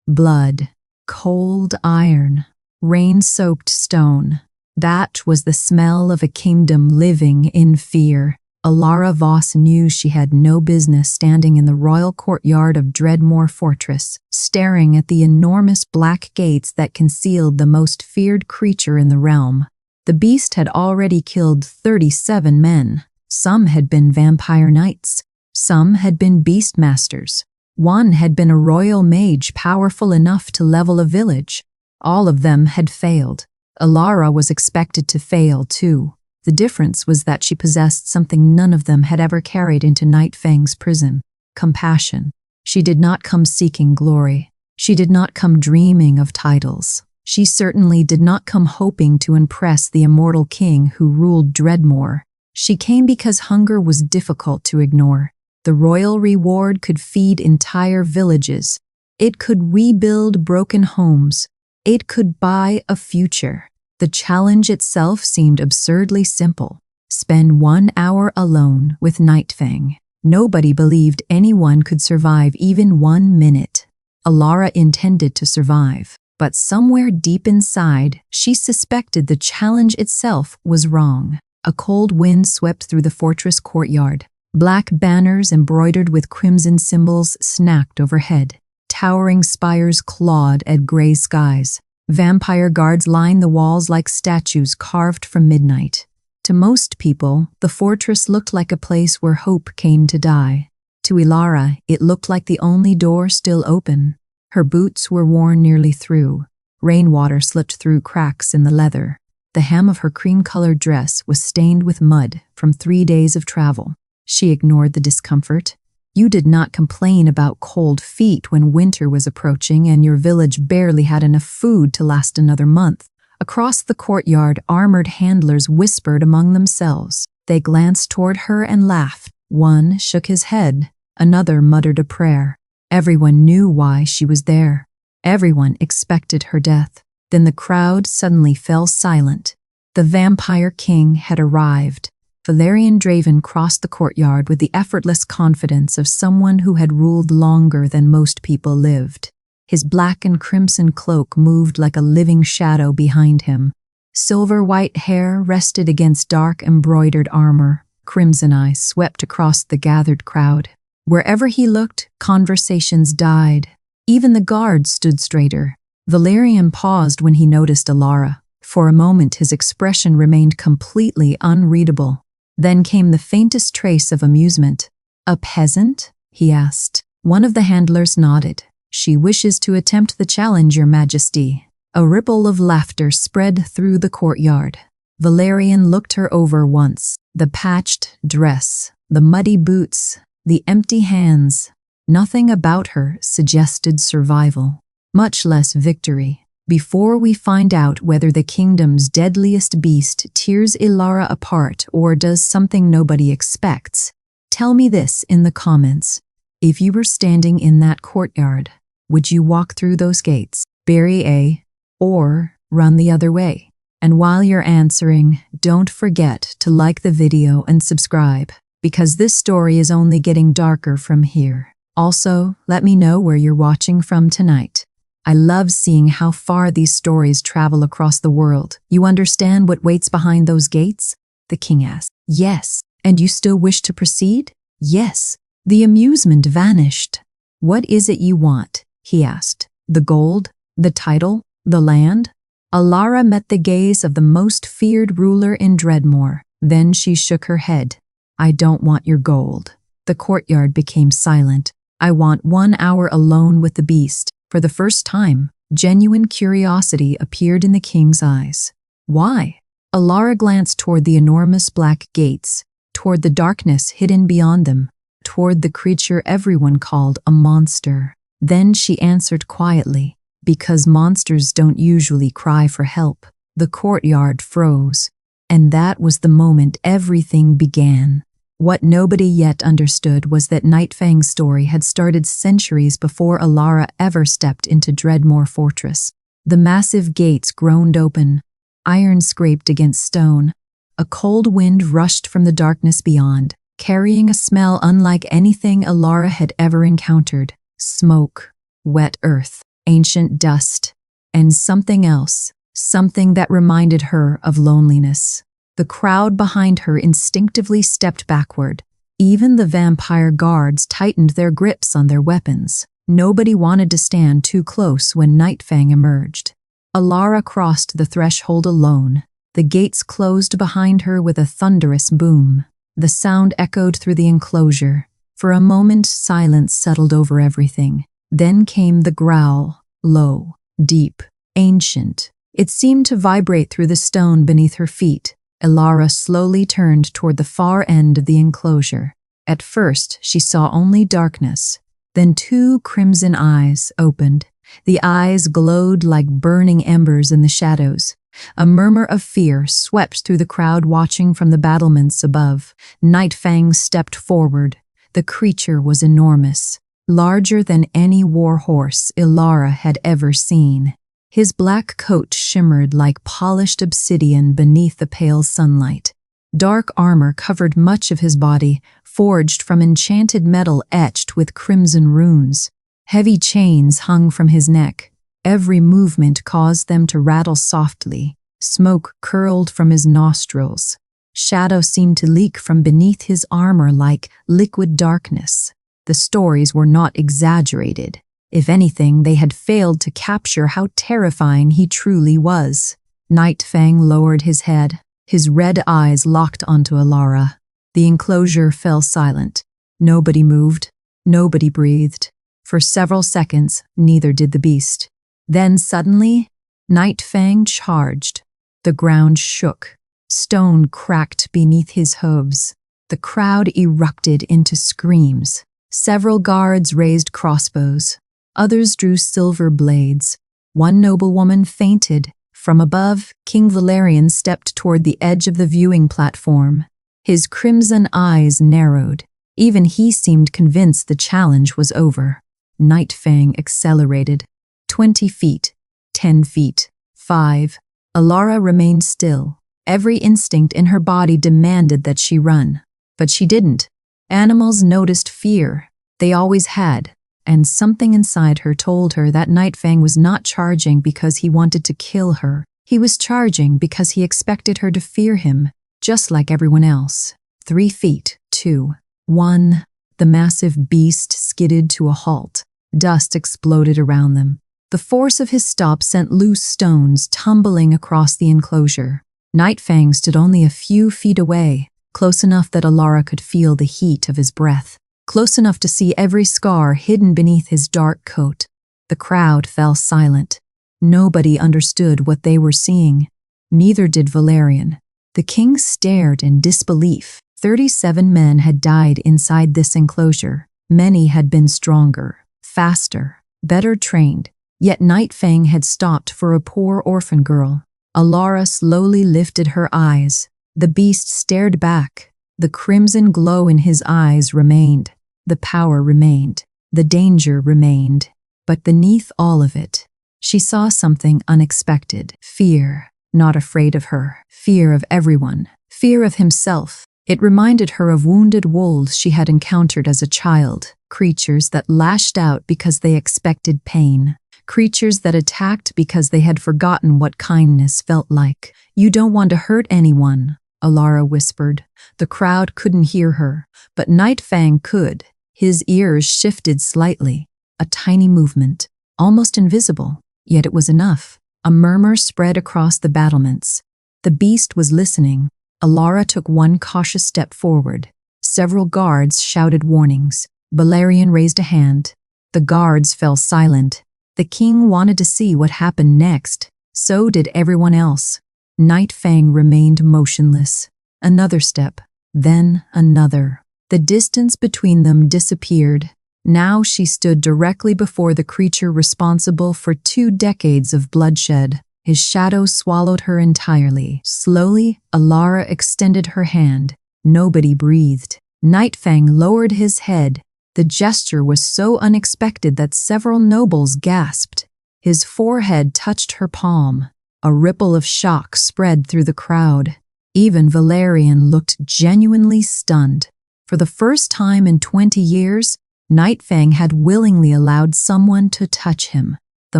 blood, cold iron, rain-soaked stone. That was the smell of a kingdom living in fear. Alara Voss knew she had no business standing in the royal courtyard of Dreadmore Fortress, staring at the enormous black gates that concealed the most feared creature in the realm. The beast had already killed 37 men. Some had been vampire knights. Some had been beastmasters. One had been a royal mage powerful enough to level a village. All of them had failed. Alara was expected to fail too. The difference was that she possessed something none of them had ever carried into Night Fang's prison: compassion. She did not come seeking glory. She did not come dreaming of titles. She certainly did not come hoping to impress the immortal king who ruled Dreadmore. She came because hunger was difficult to ignore. The royal reward could feed entire villages. It could rebuild broken homes. It could buy a future. The challenge itself seemed absurdly simple. Spend 1 hour alone with Night Fang. Nobody believed anyone could survive even 1 minute. Alara intended to survive, but somewhere deep inside, she suspected the challenge itself was wrong. A cold wind swept through the fortress courtyard. Black banners embroidered with crimson symbols snacked overhead. Towering spires clawed at gray skies. Vampire guards lined the walls like statues carved from midnight. To most people, the fortress looked like a place where hope came to die. To Alara, it looked like the only door still open. Her boots were worn nearly through. Rainwater slipped through cracks in the leather. The hem of her cream-colored dress was stained with mud from 3 days of travel. She ignored the discomfort. You did not complain about cold feet when winter was approaching and your village barely had enough food to last another month. Across the courtyard, armored handlers whispered among themselves. They glanced toward her and laughed. One shook his head. Another muttered a prayer. Everyone knew why she was there. Everyone expected her death. Then the crowd suddenly fell silent. The vampire king had arrived. Valerian Draven crossed the courtyard with the effortless confidence of someone who had ruled longer than most people lived. His black and crimson cloak moved like a living shadow behind him. Silver-white hair rested against dark embroidered armor. Crimson eyes swept across the gathered crowd. Wherever he looked, conversations died. Even the guards stood straighter. Valerian paused when he noticed Alara. For a moment, his expression remained completely unreadable. Then came the faintest trace of amusement. "A peasant?" he asked. One of the handlers nodded. "She wishes to attempt the challenge, Your Majesty." A ripple of laughter spread through the courtyard. Valerian looked her over once. The patched dress, the muddy boots, the empty hands. Nothing about her suggested survival, much less victory. Before we find out whether the kingdom's deadliest beast tears Alara apart or does something nobody expects, tell me this in the comments. If you were standing in that courtyard, would you walk through those gates, bury A, or run the other way? And while you're answering, don't forget to like the video and subscribe, because this story is only getting darker from here. Also, let me know where you're watching from tonight. I love seeing how far these stories travel across the world. You understand what waits behind those gates? The king asked. Yes. And you still wish to proceed? Yes. The amusement vanished. What is it you want? He asked. The gold? The title? The land? Alara met the gaze of the most feared ruler in Dreadmore. Then she shook her head. I don't want your gold. The courtyard became silent. I want 1 hour alone with the beast. For the first time, genuine curiosity appeared in the king's eyes. Why? Alara glanced toward the enormous black gates, toward the darkness hidden beyond them, toward the creature everyone called a monster. Then she answered quietly, because monsters don't usually cry for help. The courtyard froze, and that was the moment everything began. What nobody yet understood was that Night Fang's story had started centuries before Alara ever stepped into Dreadmore Fortress. The massive gates groaned open. Iron scraped against stone. A cold wind rushed from the darkness beyond, carrying a smell unlike anything Alara had ever encountered. Smoke, wet earth, ancient dust, and something else, something that reminded her of loneliness. The crowd behind her instinctively stepped backward. Even the vampire guards tightened their grips on their weapons. Nobody wanted to stand too close when Nightfang emerged. Alara crossed the threshold alone. The gates closed behind her with a thunderous boom. The sound echoed through the enclosure. For a moment, silence settled over everything. Then came the growl, low, deep, ancient. It seemed to vibrate through the stone beneath her feet. Alara slowly turned toward the far end of the enclosure. At first, she saw only darkness. Then two crimson eyes opened. The eyes glowed like burning embers in the shadows. A murmur of fear swept through the crowd watching from the battlements above. Nightfang stepped forward. The creature was enormous, larger than any war horse Alara had ever seen. His black coat shimmered like polished obsidian beneath the pale sunlight. Dark armor covered much of his body, forged from enchanted metal etched with crimson runes. Heavy chains hung from his neck. Every movement caused them to rattle softly. Smoke curled from his nostrils. Shadow seemed to leak from beneath his armor like liquid darkness. The stories were not exaggerated. If anything, they had failed to capture how terrifying he truly was. Nightfang lowered his head. His red eyes locked onto Alara. The enclosure fell silent. Nobody moved. Nobody breathed. For several seconds, neither did the beast. Then suddenly, Nightfang charged. The ground shook. Stone cracked beneath his hooves. The crowd erupted into screams. Several guards raised crossbows. Others drew silver blades. One noblewoman fainted. From above, King Valerian stepped toward the edge of the viewing platform. His crimson eyes narrowed. Even he seemed convinced the challenge was over. Nightfang accelerated. 20 feet, 10 feet, 5. Alara remained still. Every instinct in her body demanded that she run. But she didn't. Animals noticed fear. They always had. And something inside her told her that Nightfang was not charging because he wanted to kill her. He was charging because he expected her to fear him, just like everyone else. 3 feet, 2, 1. The massive beast skidded to a halt. Dust exploded around them. The force of his stop sent loose stones tumbling across the enclosure. Nightfang stood only a few feet away, close enough that Alara could feel the heat of his breath, close enough to see every scar hidden beneath his dark coat. The crowd fell silent. Nobody understood what they were seeing. Neither did Valerian. The king stared in disbelief. 37 men had died inside this enclosure. Many had been stronger, faster, better trained. Yet Nightfang had stopped for a poor orphan girl. Alara slowly lifted her eyes. The beast stared back. The crimson glow in his eyes remained. The power remained. The danger remained. But beneath all of it, she saw something unexpected. Fear. Not afraid of her. Fear of everyone. Fear of himself. It reminded her of wounded wolves she had encountered as a child. Creatures that lashed out because they expected pain. Creatures that attacked because they had forgotten what kindness felt like. "You don't want to hurt anyone," Alara whispered. The crowd couldn't hear her, but Nightfang could. His ears shifted slightly. A tiny movement, almost invisible, yet it was enough. A murmur spread across the battlements. The beast was listening. Alara took one cautious step forward. Several guards shouted warnings. Valerian raised a hand. The guards fell silent. The king wanted to see what happened next. So did everyone else. Nightfang remained motionless. Another step, then another. The distance between them disappeared. Now she stood directly before the creature responsible for 2 decades of bloodshed. His shadow swallowed her entirely. Slowly, Alara extended her hand. Nobody breathed. Nightfang lowered his head. The gesture was so unexpected that several nobles gasped. His forehead touched her palm. A ripple of shock spread through the crowd. Even Valerian looked genuinely stunned. For the first time in 20 years, Nightfang had willingly allowed someone to touch him. The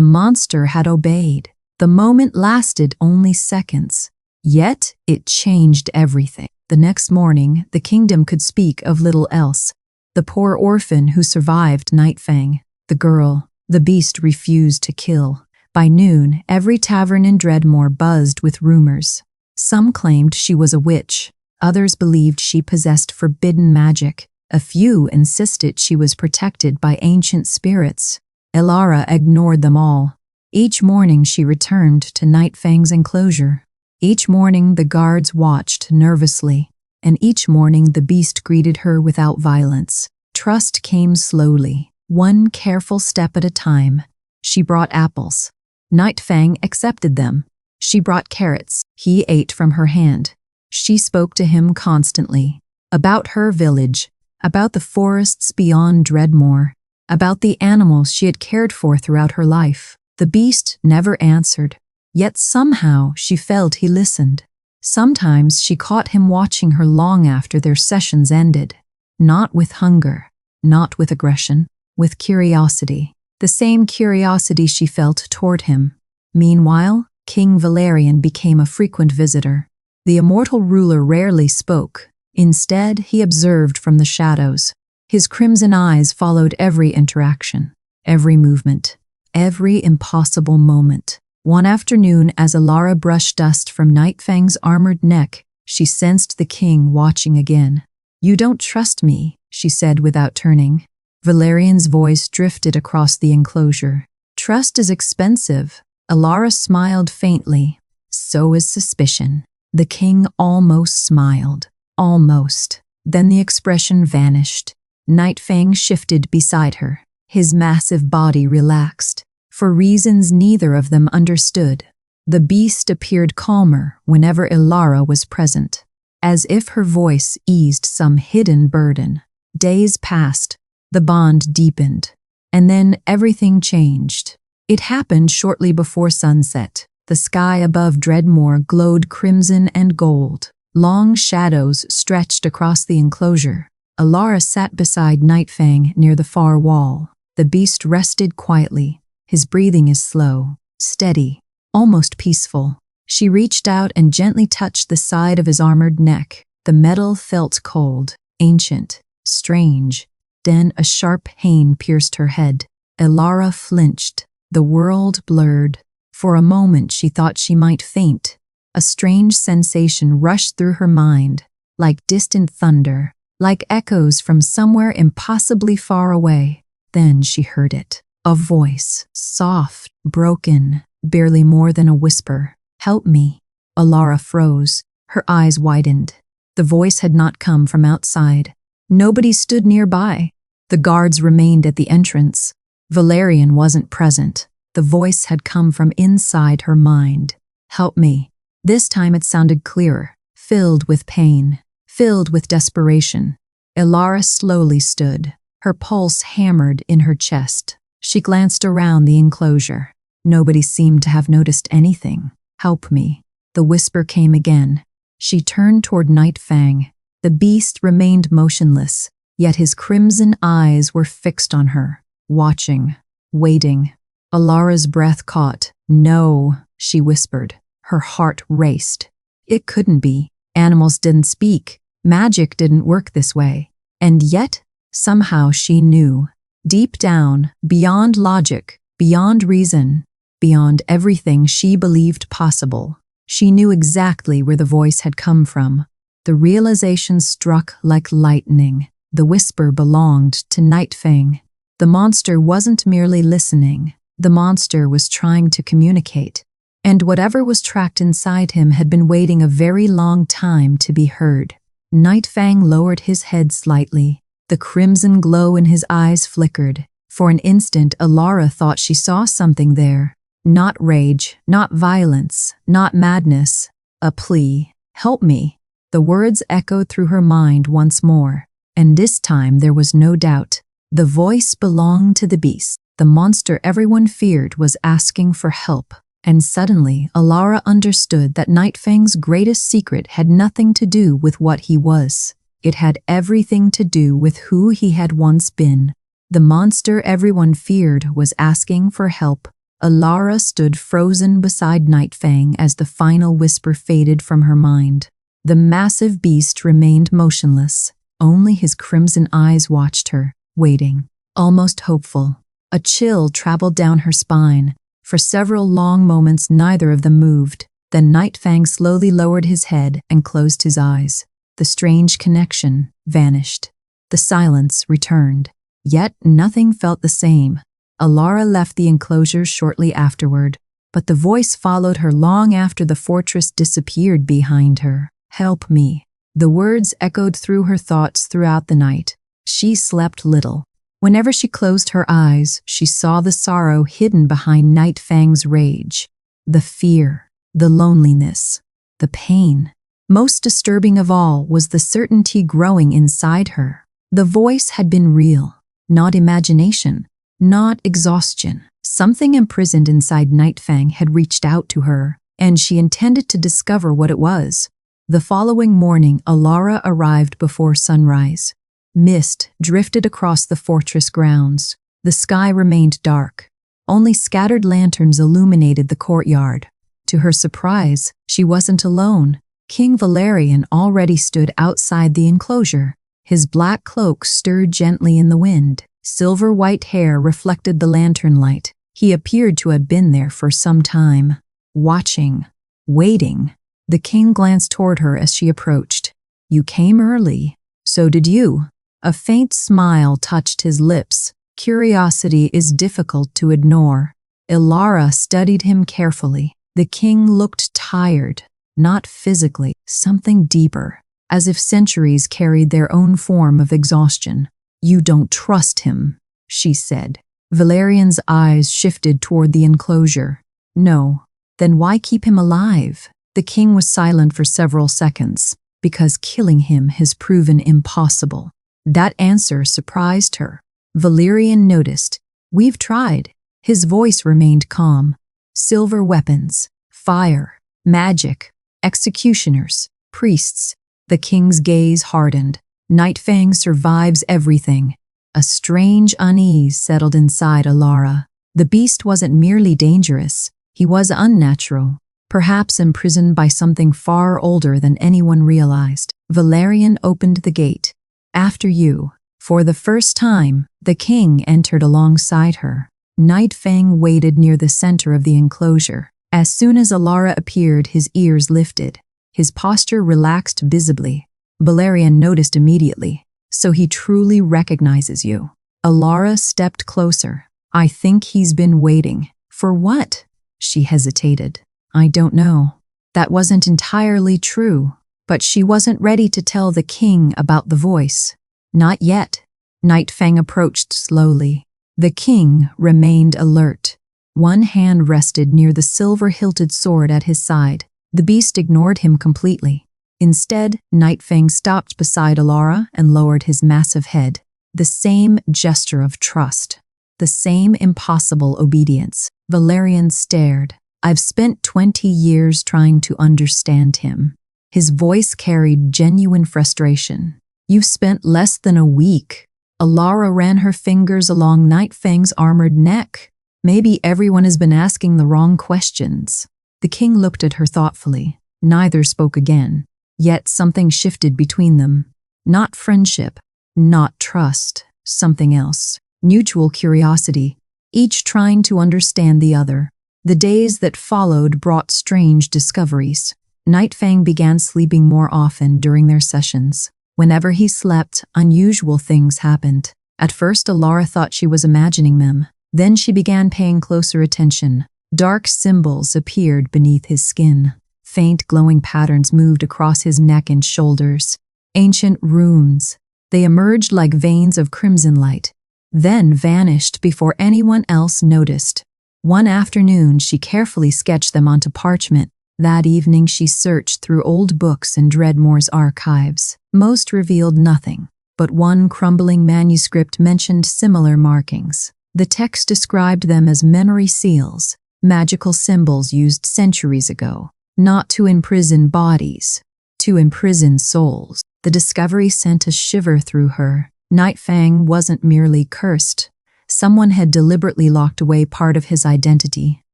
monster had obeyed. The moment lasted only seconds, yet it changed everything. The next morning, the kingdom could speak of little else. The poor orphan who survived Nightfang, the girl the beast refused to kill. By noon, every tavern in Dreadmore buzzed with rumors. Some claimed she was a witch, others believed she possessed forbidden magic, a few insisted she was protected by ancient spirits. Elara ignored them all. Each morning she returned to Nightfang's enclosure. Each morning the guards watched nervously, and each morning the beast greeted her without violence. Trust came slowly, one careful step at a time. She brought apples. Nightfang accepted them. She brought carrots. He ate from her hand. She spoke to him constantly, about her village, about the forests beyond Dreadmore, about the animals she had cared for throughout her life. The beast never answered, yet somehow she felt he listened. Sometimes she caught him watching her long after their sessions ended, not with hunger, not with aggression, with curiosity, the same curiosity she felt toward him. Meanwhile, King Valerian became a frequent visitor. The immortal ruler rarely spoke. Instead, he observed from the shadows. His crimson eyes followed every interaction, every movement, every impossible moment. One afternoon, as Elara brushed dust from Nightfang's armored neck, she sensed the king watching again. "You don't trust me," she said without turning. Valerian's voice drifted across the enclosure. "Trust is expensive." Elara smiled faintly. "So is suspicion." The king almost smiled. Almost. Then the expression vanished. Nightfang shifted beside her. His massive body relaxed. For reasons neither of them understood, the beast appeared calmer whenever Elara was present, as if her voice eased some hidden burden. Days passed, the bond deepened, and then everything changed. It happened shortly before sunset. The sky above Dreadmore glowed crimson and gold. Long shadows stretched across the enclosure. Elara sat beside Nightfang near the far wall. The beast rested quietly. His breathing is slow, steady, almost peaceful. She reached out and gently touched the side of his armored neck. The metal felt cold, ancient, strange. Then a sharp pain pierced her head. Elara flinched. The world blurred. For a moment she thought she might faint. A strange sensation rushed through her mind, like distant thunder, like echoes from somewhere impossibly far away. Then she heard it. A voice, soft, broken, barely more than a whisper. "Help me." Elara froze. Her eyes widened. The voice had not come from outside. Nobody stood nearby. The guards remained at the entrance. Valerian wasn't present. The voice had come from inside her mind. "Help me." This time it sounded clearer, filled with pain, filled with desperation. Elara slowly stood. Her pulse hammered in her chest. She glanced around the enclosure. Nobody seemed to have noticed anything. "Help me." The whisper came again. She turned toward Nightfang. The beast remained motionless, yet his crimson eyes were fixed on her, watching, waiting. Alara's breath caught. "No," she whispered. Her heart raced. It couldn't be. Animals didn't speak. Magic didn't work this way. And yet, somehow she knew. Deep down, beyond logic, beyond reason, beyond everything she believed possible, she knew exactly where the voice had come from. The realization struck like lightning. The whisper belonged to Nightfang. The monster wasn't merely listening. The monster was trying to communicate. And whatever was trapped inside him had been waiting a very long time to be heard. Nightfang lowered his head slightly. The crimson glow in his eyes flickered. For an instant, Elara thought she saw something there. Not rage, not violence, not madness. A plea. "Help me." The words echoed through her mind once more. And this time there was no doubt. The voice belonged to the beast. The monster everyone feared was asking for help. And suddenly, Elara understood that Nightfang's greatest secret had nothing to do with what he was. It had everything to do with who he had once been. The monster everyone feared was asking for help. Alara stood frozen beside Nightfang as the final whisper faded from her mind. The massive beast remained motionless. Only his crimson eyes watched her, waiting, almost hopeful. A chill traveled down her spine. For several long moments neither of them moved. Then Nightfang slowly lowered his head and closed his eyes. The strange connection vanished. The silence returned. Yet nothing felt the same. Alara left the enclosure shortly afterward, but the voice followed her long after the fortress disappeared behind her. "Help me." The words echoed through her thoughts throughout the night. She slept little. Whenever she closed her eyes, she saw the sorrow hidden behind Nightfang's rage. The fear, the loneliness, the pain. Most disturbing of all was the certainty growing inside her. The voice had been real, not imagination, not exhaustion. Something imprisoned inside Nightfang had reached out to her, and she intended to discover what it was. The following morning, Alara arrived before sunrise. Mist drifted across the fortress grounds. The sky remained dark. Only scattered lanterns illuminated the courtyard. To her surprise, she wasn't alone. King Valerian already stood outside the enclosure. His black cloak stirred gently in the wind. Silver-white hair reflected the lantern light. He appeared to have been there for some time, watching, waiting. The king glanced toward her as she approached. "You came early. So did you." A faint smile touched his lips. Curiosity is difficult to ignore. Alara studied him carefully. The king looked tired, not physically, something deeper, as if centuries carried their own form of exhaustion. "You don't trust him," she said. Valerian's eyes shifted toward the enclosure. "No. Then why keep him alive?" The king was silent for several seconds. "Because killing him has proven impossible." That answer surprised her. Valerian noticed. "We've tried." His voice remained calm. "Silver weapons, fire, magic, executioners, priests." The king's gaze hardened. "Nightfang survives everything." A strange unease settled inside Alara. The beast wasn't merely dangerous, he was unnatural, perhaps imprisoned by something far older than anyone realized. Valerian opened the gate. "After you." For the first time, the king entered alongside her. Nightfang waited near the center of the enclosure. As soon as Alara appeared, his ears lifted. His posture relaxed visibly. Valerian noticed immediately. "So he truly recognizes you." Alara stepped closer. "I think he's been waiting." "For what?" She hesitated. "I don't know." That wasn't entirely true, but she wasn't ready to tell the king about the voice. Not yet. Nightfang approached slowly. The king remained alert. One hand rested near the silver-hilted sword at his side. The beast ignored him completely. Instead, Nightfang stopped beside Alara and lowered his massive head. The same gesture of trust. The same impossible obedience. Valerian stared. "I've spent 20 years trying to understand him." His voice carried genuine frustration. "You've spent less than a week." Alara ran her fingers along Nightfang's armored neck. "Maybe everyone has been asking the wrong questions." The king looked at her thoughtfully. Neither spoke again. Yet something shifted between them. Not friendship, not trust, something else. Mutual curiosity, each trying to understand the other. The days that followed brought strange discoveries. Nightfang began sleeping more often during their sessions. Whenever he slept, unusual things happened. At first, Alara thought she was imagining them. Then she began paying closer attention. Dark symbols appeared beneath his skin. Faint glowing patterns moved across his neck and shoulders. Ancient runes. They emerged like veins of crimson light, then vanished before anyone else noticed. One afternoon, she carefully sketched them onto parchment. That evening, she searched through old books in Dreadmoor's archives. Most revealed nothing, but one crumbling manuscript mentioned similar markings. The text described them as memory seals, magical symbols used centuries ago, not to imprison bodies, to imprison souls. The discovery sent a shiver through her. Nightfang wasn't merely cursed. Someone had deliberately locked away part of his identity.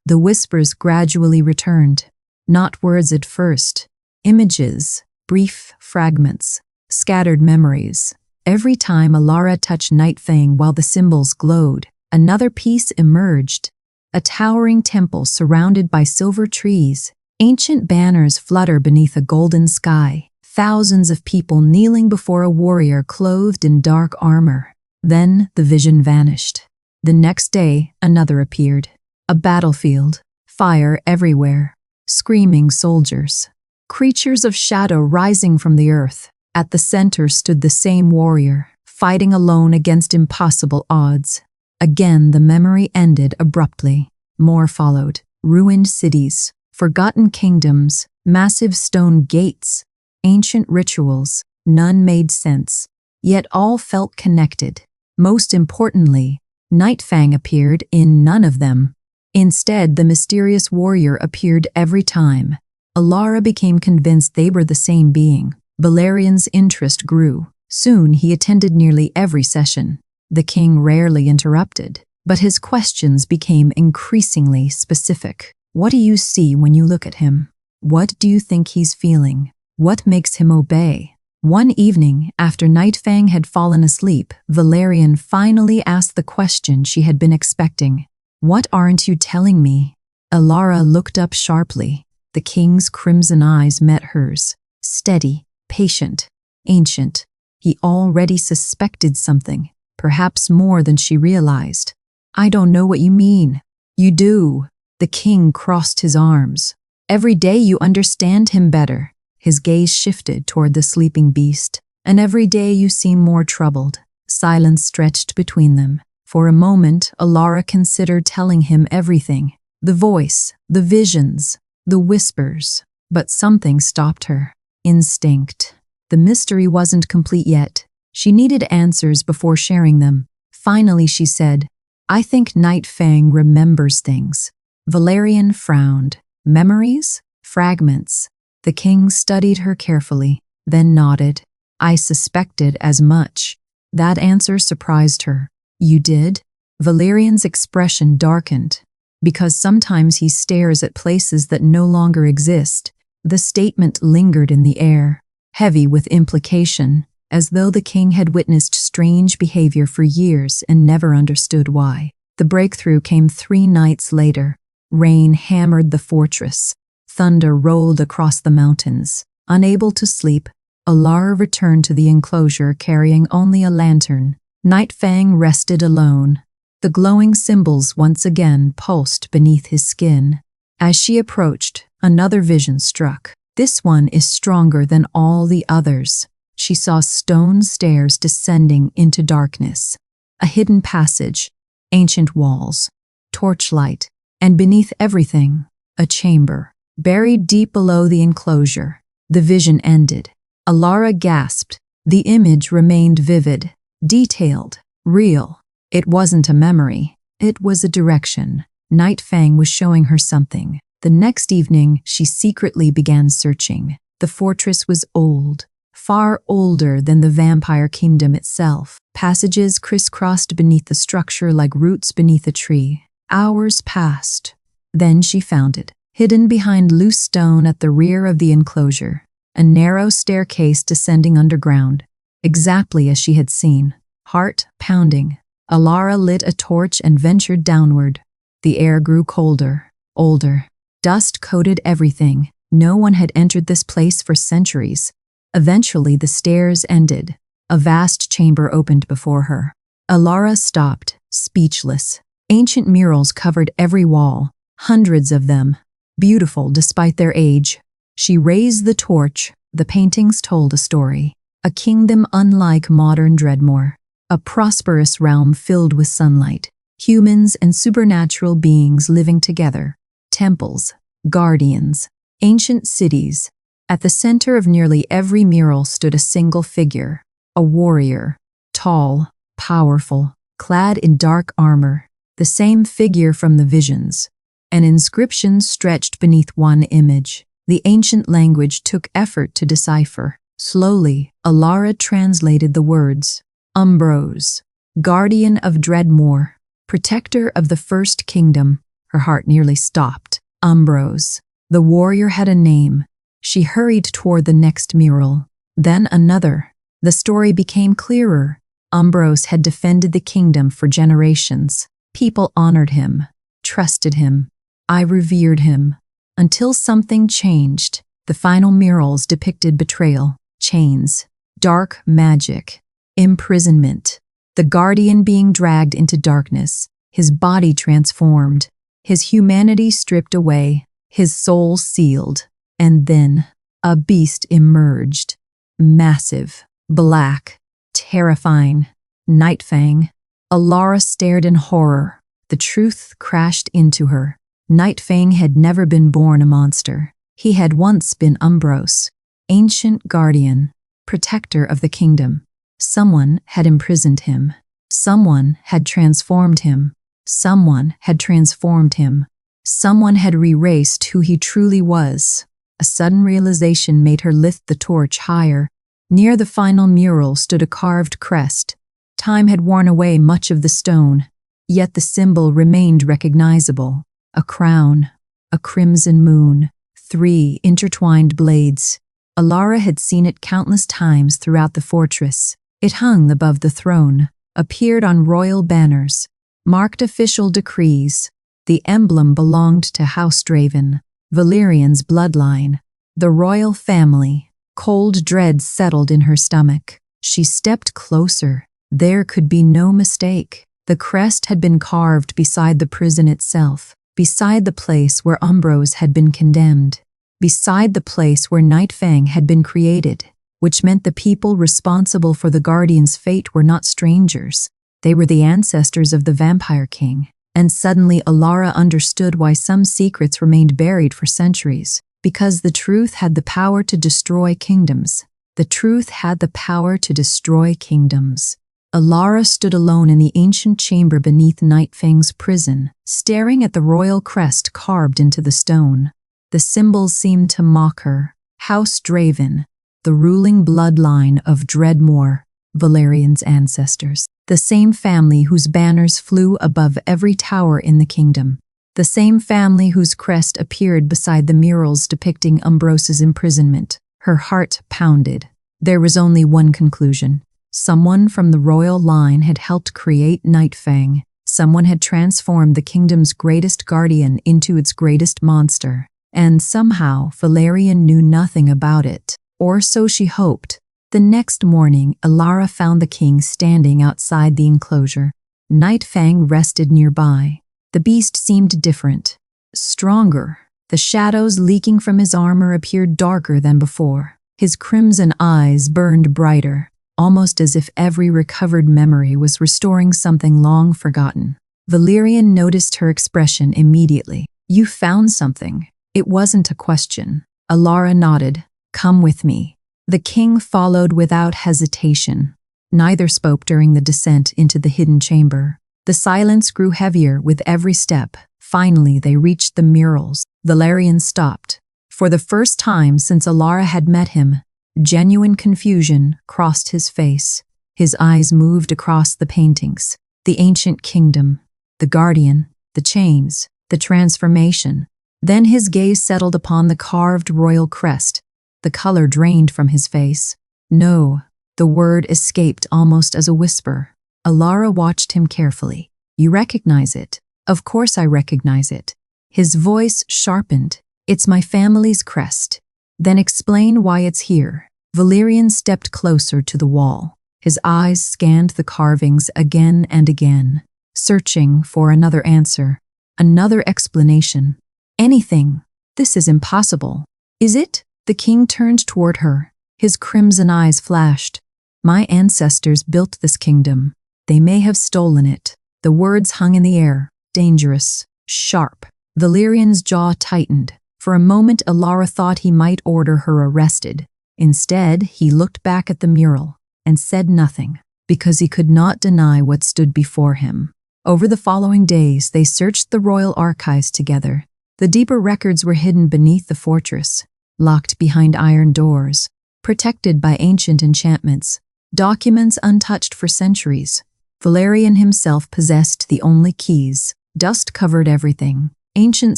The whispers gradually returned. Not words at first. Images, brief fragments, scattered memories. Every time Alara touched Nightfang while the symbols glowed, another piece emerged. A towering temple surrounded by silver trees. Ancient banners flutter beneath a golden sky. Thousands of people kneeling before a warrior clothed in dark armor. Then the vision vanished. The next day, another appeared. A battlefield. Fire everywhere. Screaming soldiers. Creatures of shadow rising from the earth. At the center stood the same warrior, fighting alone against impossible odds. Again the memory ended abruptly. More followed. Ruined cities, forgotten kingdoms, massive stone gates, ancient rituals. None made sense, yet all felt connected. Most importantly, Nightfang appeared in none of them. Instead, the mysterious warrior appeared every time. Alara became convinced they were the same being. Valerian's interest grew. Soon he attended nearly every session. The king rarely interrupted, but his questions became increasingly specific. What do you see when you look at him? What do you think he's feeling? What makes him obey? One evening, after Nightfang had fallen asleep, Valerian finally asked the question she had been expecting. What aren't you telling me? Alara looked up sharply. The king's crimson eyes met hers. Steady, patient, ancient. He already suspected something, perhaps more than she realized. I don't know what you mean. You do. The king crossed his arms. Every day you understand him better. His gaze shifted toward the sleeping beast. And every day you seem more troubled. Silence stretched between them. For a moment, Alara considered telling him everything. The voice, the visions, the whispers. But something stopped her. Instinct. The mystery wasn't complete yet. She needed answers before sharing them. Finally she said, I think Nightfang remembers things. Valerian frowned. Memories? Fragments. The king studied her carefully, then nodded. I suspected as much. That answer surprised her. You did? Valerian's expression darkened. Because sometimes he stares at places that no longer exist. The statement lingered in the air, heavy with implication, as though the king had witnessed strange behavior for years and never understood why. The breakthrough came 3 nights later. Rain hammered the fortress. Thunder rolled across the mountains. Unable to sleep, Alara returned to the enclosure carrying only a lantern. Nightfang rested alone. The glowing symbols once again pulsed beneath his skin. As she approached, another vision struck. This one is stronger than all the others. She saw stone stairs descending into darkness. A hidden passage, ancient walls, torchlight, and beneath everything, a chamber. Buried deep below the enclosure, the vision ended. Alara gasped. The image remained vivid, detailed, real. It wasn't a memory. It was a direction. Nightfang was showing her something. The next evening, she secretly began searching. The fortress was old, far older than the vampire kingdom itself. Passages crisscrossed beneath the structure like roots beneath a tree. Hours passed. Then she found it. Hidden behind loose stone at the rear of the enclosure, a narrow staircase descending underground, exactly as she had seen. Heart pounding, Alara lit a torch and ventured downward. The air grew colder, older. Dust coated everything. No one had entered this place for centuries. Eventually the stairs ended. A vast chamber opened before her. Alara stopped, speechless. Ancient murals covered every wall, hundreds of them. Beautiful despite their age. She raised the torch. The paintings told a story. A kingdom unlike modern Dreadmore. A prosperous realm filled with sunlight. Humans and supernatural beings living together. Temples, guardians, ancient cities. At the center of nearly every mural stood a single figure. A warrior. Tall, powerful, clad in dark armor. The same figure from the visions. An inscription stretched beneath one image. The ancient language took effort to decipher. Slowly, Alara translated the words. Umbrose, guardian of Dreadmore, protector of the First Kingdom. Her heart nearly stopped. Ambrose. The warrior had a name. She hurried toward the next mural. Then another. The story became clearer. Ambrose had defended the kingdom for generations. People honored him, trusted him. I revered him. Until something changed. The final murals depicted betrayal, chains, dark magic, imprisonment. The guardian being dragged into darkness, his body transformed, his humanity stripped away, his soul sealed. And then a beast emerged. Massive, black, terrifying. Nightfang. Alara stared in horror. The truth crashed into her. Nightfang had never been born a monster. He had once been Ambrose, ancient guardian, protector of the kingdom. Someone had imprisoned him. Someone had transformed him. Someone had transformed him. Someone had erased who he truly was. A sudden realization made her lift the torch higher. Near the final mural stood a carved crest. Time had worn away much of the stone, yet the symbol remained recognizable. A crown, a crimson moon, 3 intertwined blades. Alara had seen it countless times throughout the fortress. It hung above the throne, appeared on royal banners, marked official decrees. The emblem belonged to House Draven, Valerian's bloodline, the royal family. Cold dread settled in her stomach. She stepped closer. There could be no mistake. The crest had been carved beside the prison itself, beside the place where Ambrose had been condemned, beside the place where Nightfang had been created, which meant the people responsible for the Guardian's fate were not strangers. They were the ancestors of the Vampire King. And suddenly Alara understood why some secrets remained buried for centuries. Because the truth had the power to destroy kingdoms. The truth had the power to destroy kingdoms. Alara stood alone in the ancient chamber beneath Nightfang's prison, staring at the royal crest carved into the stone. The symbols seemed to mock her. House Draven, the ruling bloodline of Dreadmore, Valerian's ancestors. The same family whose banners flew above every tower in the kingdom. The same family whose crest appeared beside the murals depicting Ambrose's imprisonment. Her heart pounded. There was only one conclusion. Someone from the royal line had helped create Nightfang. Someone had transformed the kingdom's greatest guardian into its greatest monster. And somehow Valerian knew nothing about it. Or so she hoped. The next morning, Alara found the king standing outside the enclosure. Nightfang rested nearby. The beast seemed different, stronger. The shadows leaking from his armor appeared darker than before. His crimson eyes burned brighter, almost as if every recovered memory was restoring something long forgotten. Valerian noticed her expression immediately. "You found something." It wasn't a question. Alara nodded. "Come with me." The king followed without hesitation. Neither spoke during the descent into the hidden chamber. The silence grew heavier with every step. Finally, they reached the murals. Valerian stopped. For the first time since Alara had met him, genuine confusion crossed his face. His eyes moved across the paintings. The ancient kingdom, the guardian, the chains, the transformation. Then his gaze settled upon the carved royal crest. The color drained from his face. "No," the word escaped almost as a whisper. Alara watched him carefully. "You recognize it?" "Of course I recognize it." His voice sharpened. "It's my family's crest." "Then explain why it's here." Valerian stepped closer to the wall. His eyes scanned the carvings again and again, searching for another answer, another explanation. "Anything. This is impossible." "Is it?" The king turned toward her. His crimson eyes flashed. "My ancestors built this kingdom. They may have stolen it." The words hung in the air, dangerous, sharp. Valerian's jaw tightened. For a moment, Alara thought he might order her arrested. Instead, he looked back at the mural and said nothing, because he could not deny what stood before him. Over the following days, they searched the royal archives together. The deeper records were hidden beneath the fortress, locked behind iron doors, protected by ancient enchantments, documents untouched for centuries. Valerian himself possessed the only keys. Dust covered everything. Ancient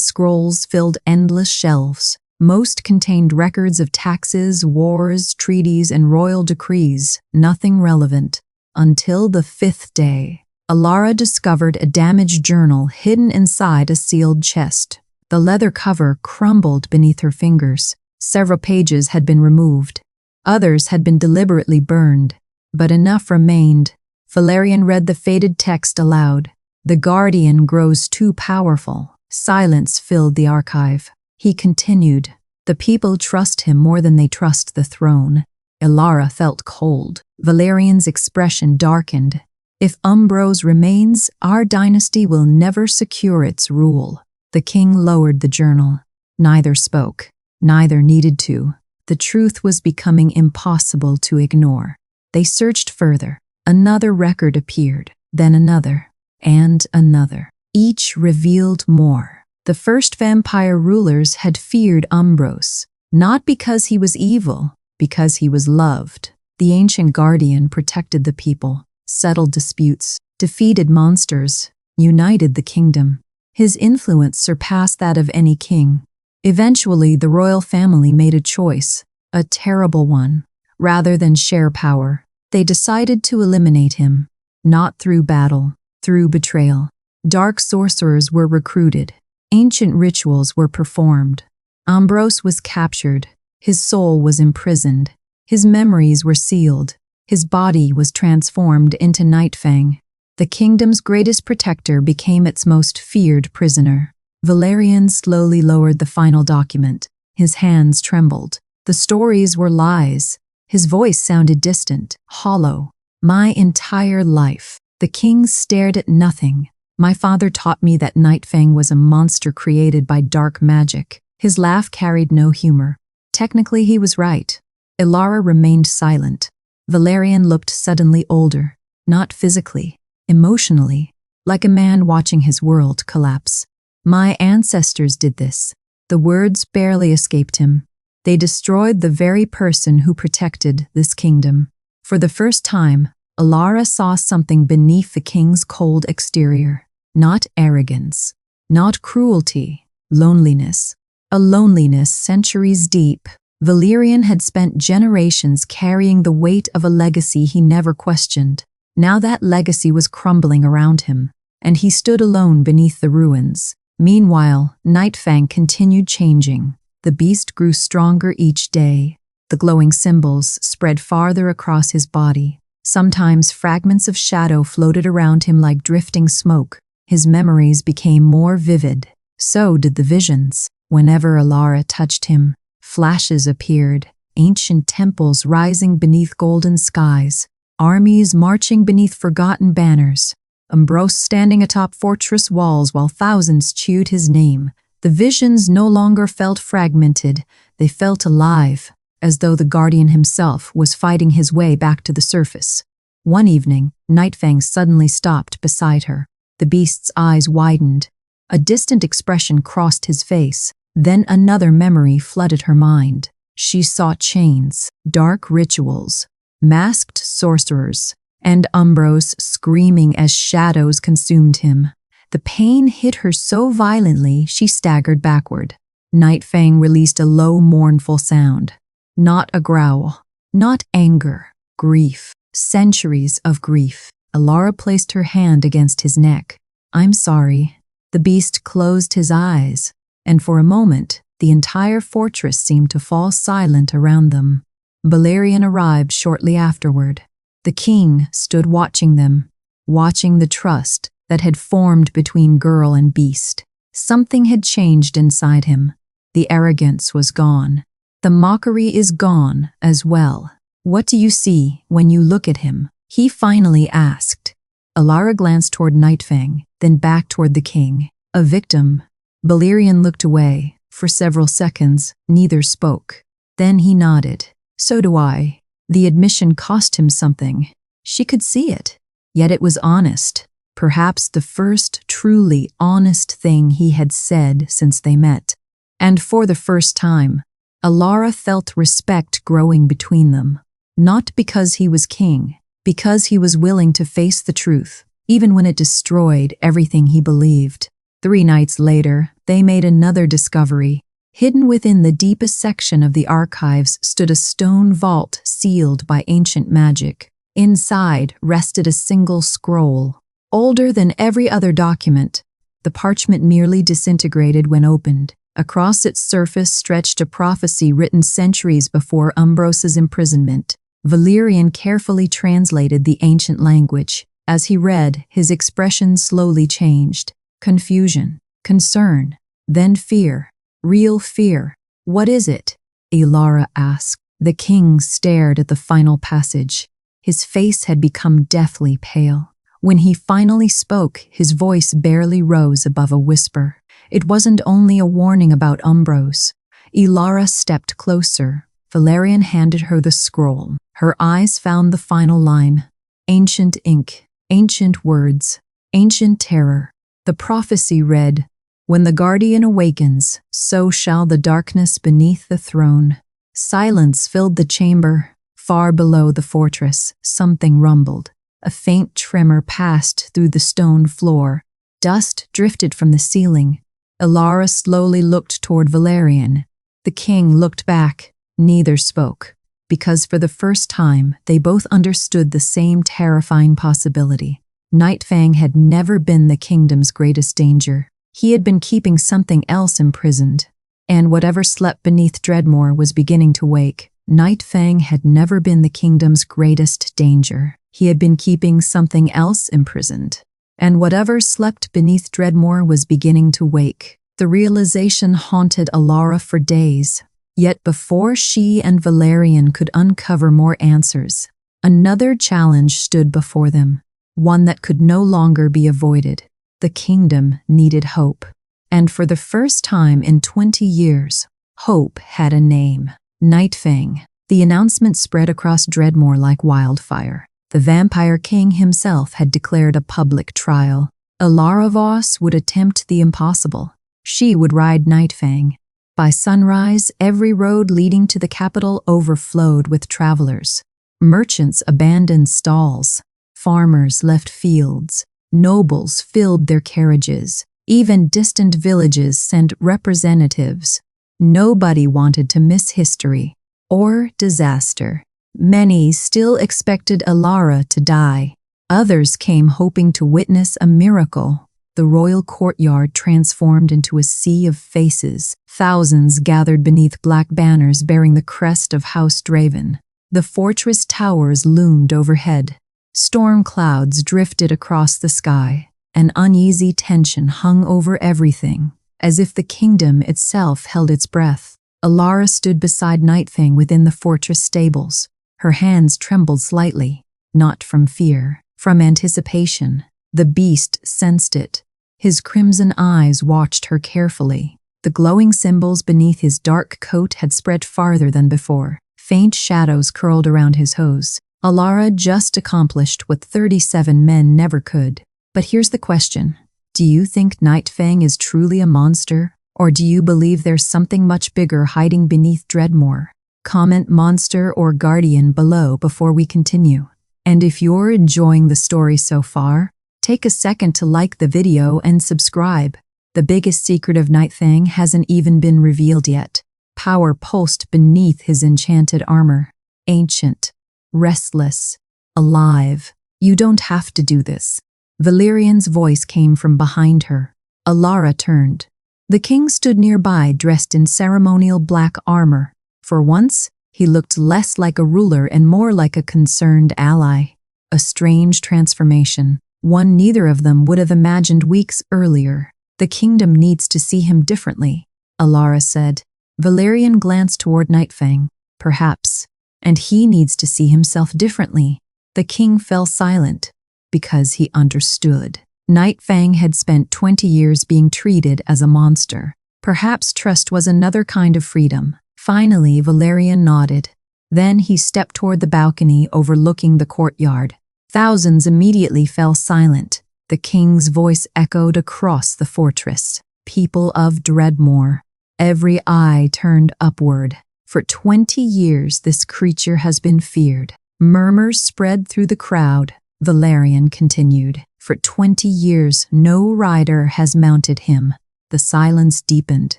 scrolls filled endless shelves. Most contained records of taxes, wars, treaties, and royal decrees, nothing relevant. Until the fifth day, Alara discovered a damaged journal hidden inside a sealed chest. The leather cover crumbled beneath her fingers. Several pages had been removed. Others had been deliberately burned, but enough remained. Valerian read the faded text aloud. The Guardian grows too powerful. Silence filled the archive. He continued. The people trust him more than they trust the throne. Alara felt cold. Valerian's expression darkened. If Umbros remains, our dynasty will never secure its rule. The king lowered the journal. Neither spoke. Neither needed to. The truth was becoming impossible to ignore. They searched further. Another record appeared, then another, and another. Each revealed more. The first vampire rulers had feared Umbros, not because he was evil, because he was loved. The ancient guardian protected the people, settled disputes, defeated monsters, united the kingdom. His influence surpassed that of any king. Eventually, the royal family made a choice, a terrible one. Rather than share power, they decided to eliminate him, not through battle, through betrayal. Dark sorcerers were recruited. Ancient rituals were performed. Umbros was captured. His soul was imprisoned. His memories were sealed. His body was transformed into Nightfang. The kingdom's greatest protector became its most feared prisoner. Valerian slowly lowered the final document. His hands trembled. The stories were lies. His voice sounded distant, hollow. My entire life. The king stared at nothing. My father taught me that Nightfang was a monster created by dark magic. His laugh carried no humor. Technically, he was right. Alara remained silent. Valerian looked suddenly older, not physically, emotionally, like a man watching his world collapse. My ancestors did this. The words barely escaped him. They destroyed the very person who protected this kingdom. For the first time, Alara saw something beneath the king's cold exterior. Not arrogance, not cruelty, loneliness. A loneliness centuries deep. Valerian had spent generations carrying the weight of a legacy he never questioned. Now that legacy was crumbling around him, and he stood alone beneath the ruins. Meanwhile, Nightfang continued changing. The beast grew stronger each day. The glowing symbols spread farther across his body. Sometimes fragments of shadow floated around him like drifting smoke. His memories became more vivid. So did the visions. Whenever Alara touched him, flashes appeared. Ancient temples rising beneath golden skies. Armies marching beneath forgotten banners. Umbros standing atop fortress walls while thousands chewed his name. The visions no longer felt fragmented. They felt alive, as though the Guardian himself was fighting his way back to the surface. One evening, Nightfang suddenly stopped beside her. The beast's eyes widened. A distant expression crossed his face. Then another memory flooded her mind. She saw chains, dark rituals, masked sorcerers, and Umbros screaming as shadows consumed him. The pain hit her so violently she staggered backward. Nightfang released a low, mournful sound. Not a growl, not anger, grief. Centuries of grief. Alara placed her hand against his neck. I'm sorry. The beast closed his eyes, and for a moment, the entire fortress seemed to fall silent around them. Valerian arrived shortly afterward. The king stood watching them, watching the trust that had formed between girl and beast. Something had changed inside him. The arrogance was gone. The mockery is gone as well. What do you see when you look at him? He finally asked. Alara glanced toward Nightfang, then back toward the king. A victim. Valerian looked away. For several seconds, neither spoke. Then he nodded. So do I. The admission cost him something. She could see it. Yet it was honest. Perhaps the first truly honest thing he had said since they met. And for the first time, Alara felt respect growing between them. Not because he was king, because he was willing to face the truth, even when it destroyed everything he believed. 3 nights later, they made another discovery. Hidden within the deepest section of the archives stood a stone vault sealed by ancient magic. Inside rested a single scroll. Older than every other document, the parchment merely disintegrated when opened. Across its surface stretched a prophecy written centuries before Umbrose's imprisonment. Valerian carefully translated the ancient language. As he read, his expression slowly changed. Confusion, concern, then fear. Real fear. What is it? Ilara asked. The king stared at the final passage. His face had become deathly pale. When he finally spoke, his voice barely rose above a whisper. It wasn't only a warning about Umbrose. Ilara stepped closer. Valerian handed her the scroll. Her eyes found the final line. Ancient ink, ancient words, ancient terror. The prophecy read, "When the guardian awakens, so shall the darkness beneath the throne." Silence filled the chamber. Far below the fortress, something rumbled. A faint tremor passed through the stone floor. Dust drifted from the ceiling. Ilara slowly looked toward Valerian. The king looked back. Neither spoke, because for the first time, they both understood the same terrifying possibility. Nightfang had never been the kingdom's greatest danger. He had been keeping something else imprisoned, and whatever slept beneath Dreadmore was beginning to wake. Nightfang had never been the kingdom's greatest danger. He had been keeping something else imprisoned, and whatever slept beneath Dreadmore was beginning to wake. The realization haunted Ilara for days. Yet before she and Valerian could uncover more answers, another challenge stood before them, one that could no longer be avoided. The kingdom needed hope. And for the first time in 20 years, hope had a name. Nightfang. The announcement spread across Dreadmore like wildfire. The Vampire King himself had declared a public trial. Ilara Voss would attempt the impossible. She would ride Nightfang. By sunrise, every road leading to the capital overflowed with travelers. Merchants abandoned stalls. Farmers left fields. Nobles filled their carriages. Even distant villages sent representatives. Nobody wanted to miss history or disaster. Many still expected Ilara to die. Others came hoping to witness a miracle. The royal courtyard transformed into a sea of faces. Thousands gathered beneath black banners bearing the crest of House Draven. The fortress towers loomed overhead. Storm clouds drifted across the sky. An uneasy tension hung over everything, as if the kingdom itself held its breath. Ilara stood beside Nightfang within the fortress stables. Her hands trembled slightly, not from fear, from anticipation. The beast sensed it. His crimson eyes watched her carefully. The glowing symbols beneath his dark coat had spread farther than before. Faint shadows curled around his hose. Ilara just accomplished what 37 men never could. But here's the question. Do you think Nightfang is truly a monster? Or do you believe there's something much bigger hiding beneath Dreadmore? Comment monster or guardian below before we continue. And if you're enjoying the story so far, take a second to like the video and subscribe. The biggest secret of Nightfang hasn't even been revealed yet. Power pulsed beneath his enchanted armor. Ancient, restless, alive. You don't have to do this. Valerian's voice came from behind her. Ilara turned. The king stood nearby, dressed in ceremonial black armor. For once, he looked less like a ruler and more like a concerned ally. A strange transformation, one neither of them would have imagined weeks earlier. The kingdom needs to see him differently, Ilara said. Valerian glanced toward Nightfang. Perhaps. And he needs to see himself differently. The king fell silent, because he understood. Nightfang had spent 20 years being treated as a monster. Perhaps trust was another kind of freedom. Finally, Valerian nodded. Then he stepped toward the balcony overlooking the courtyard. Thousands immediately fell silent. The king's voice echoed across the fortress. People of Dreadmore. Every eye turned upward. For 20 years, this creature has been feared. Murmurs spread through the crowd. Valerian continued. For 20 years, no rider has mounted him. The silence deepened.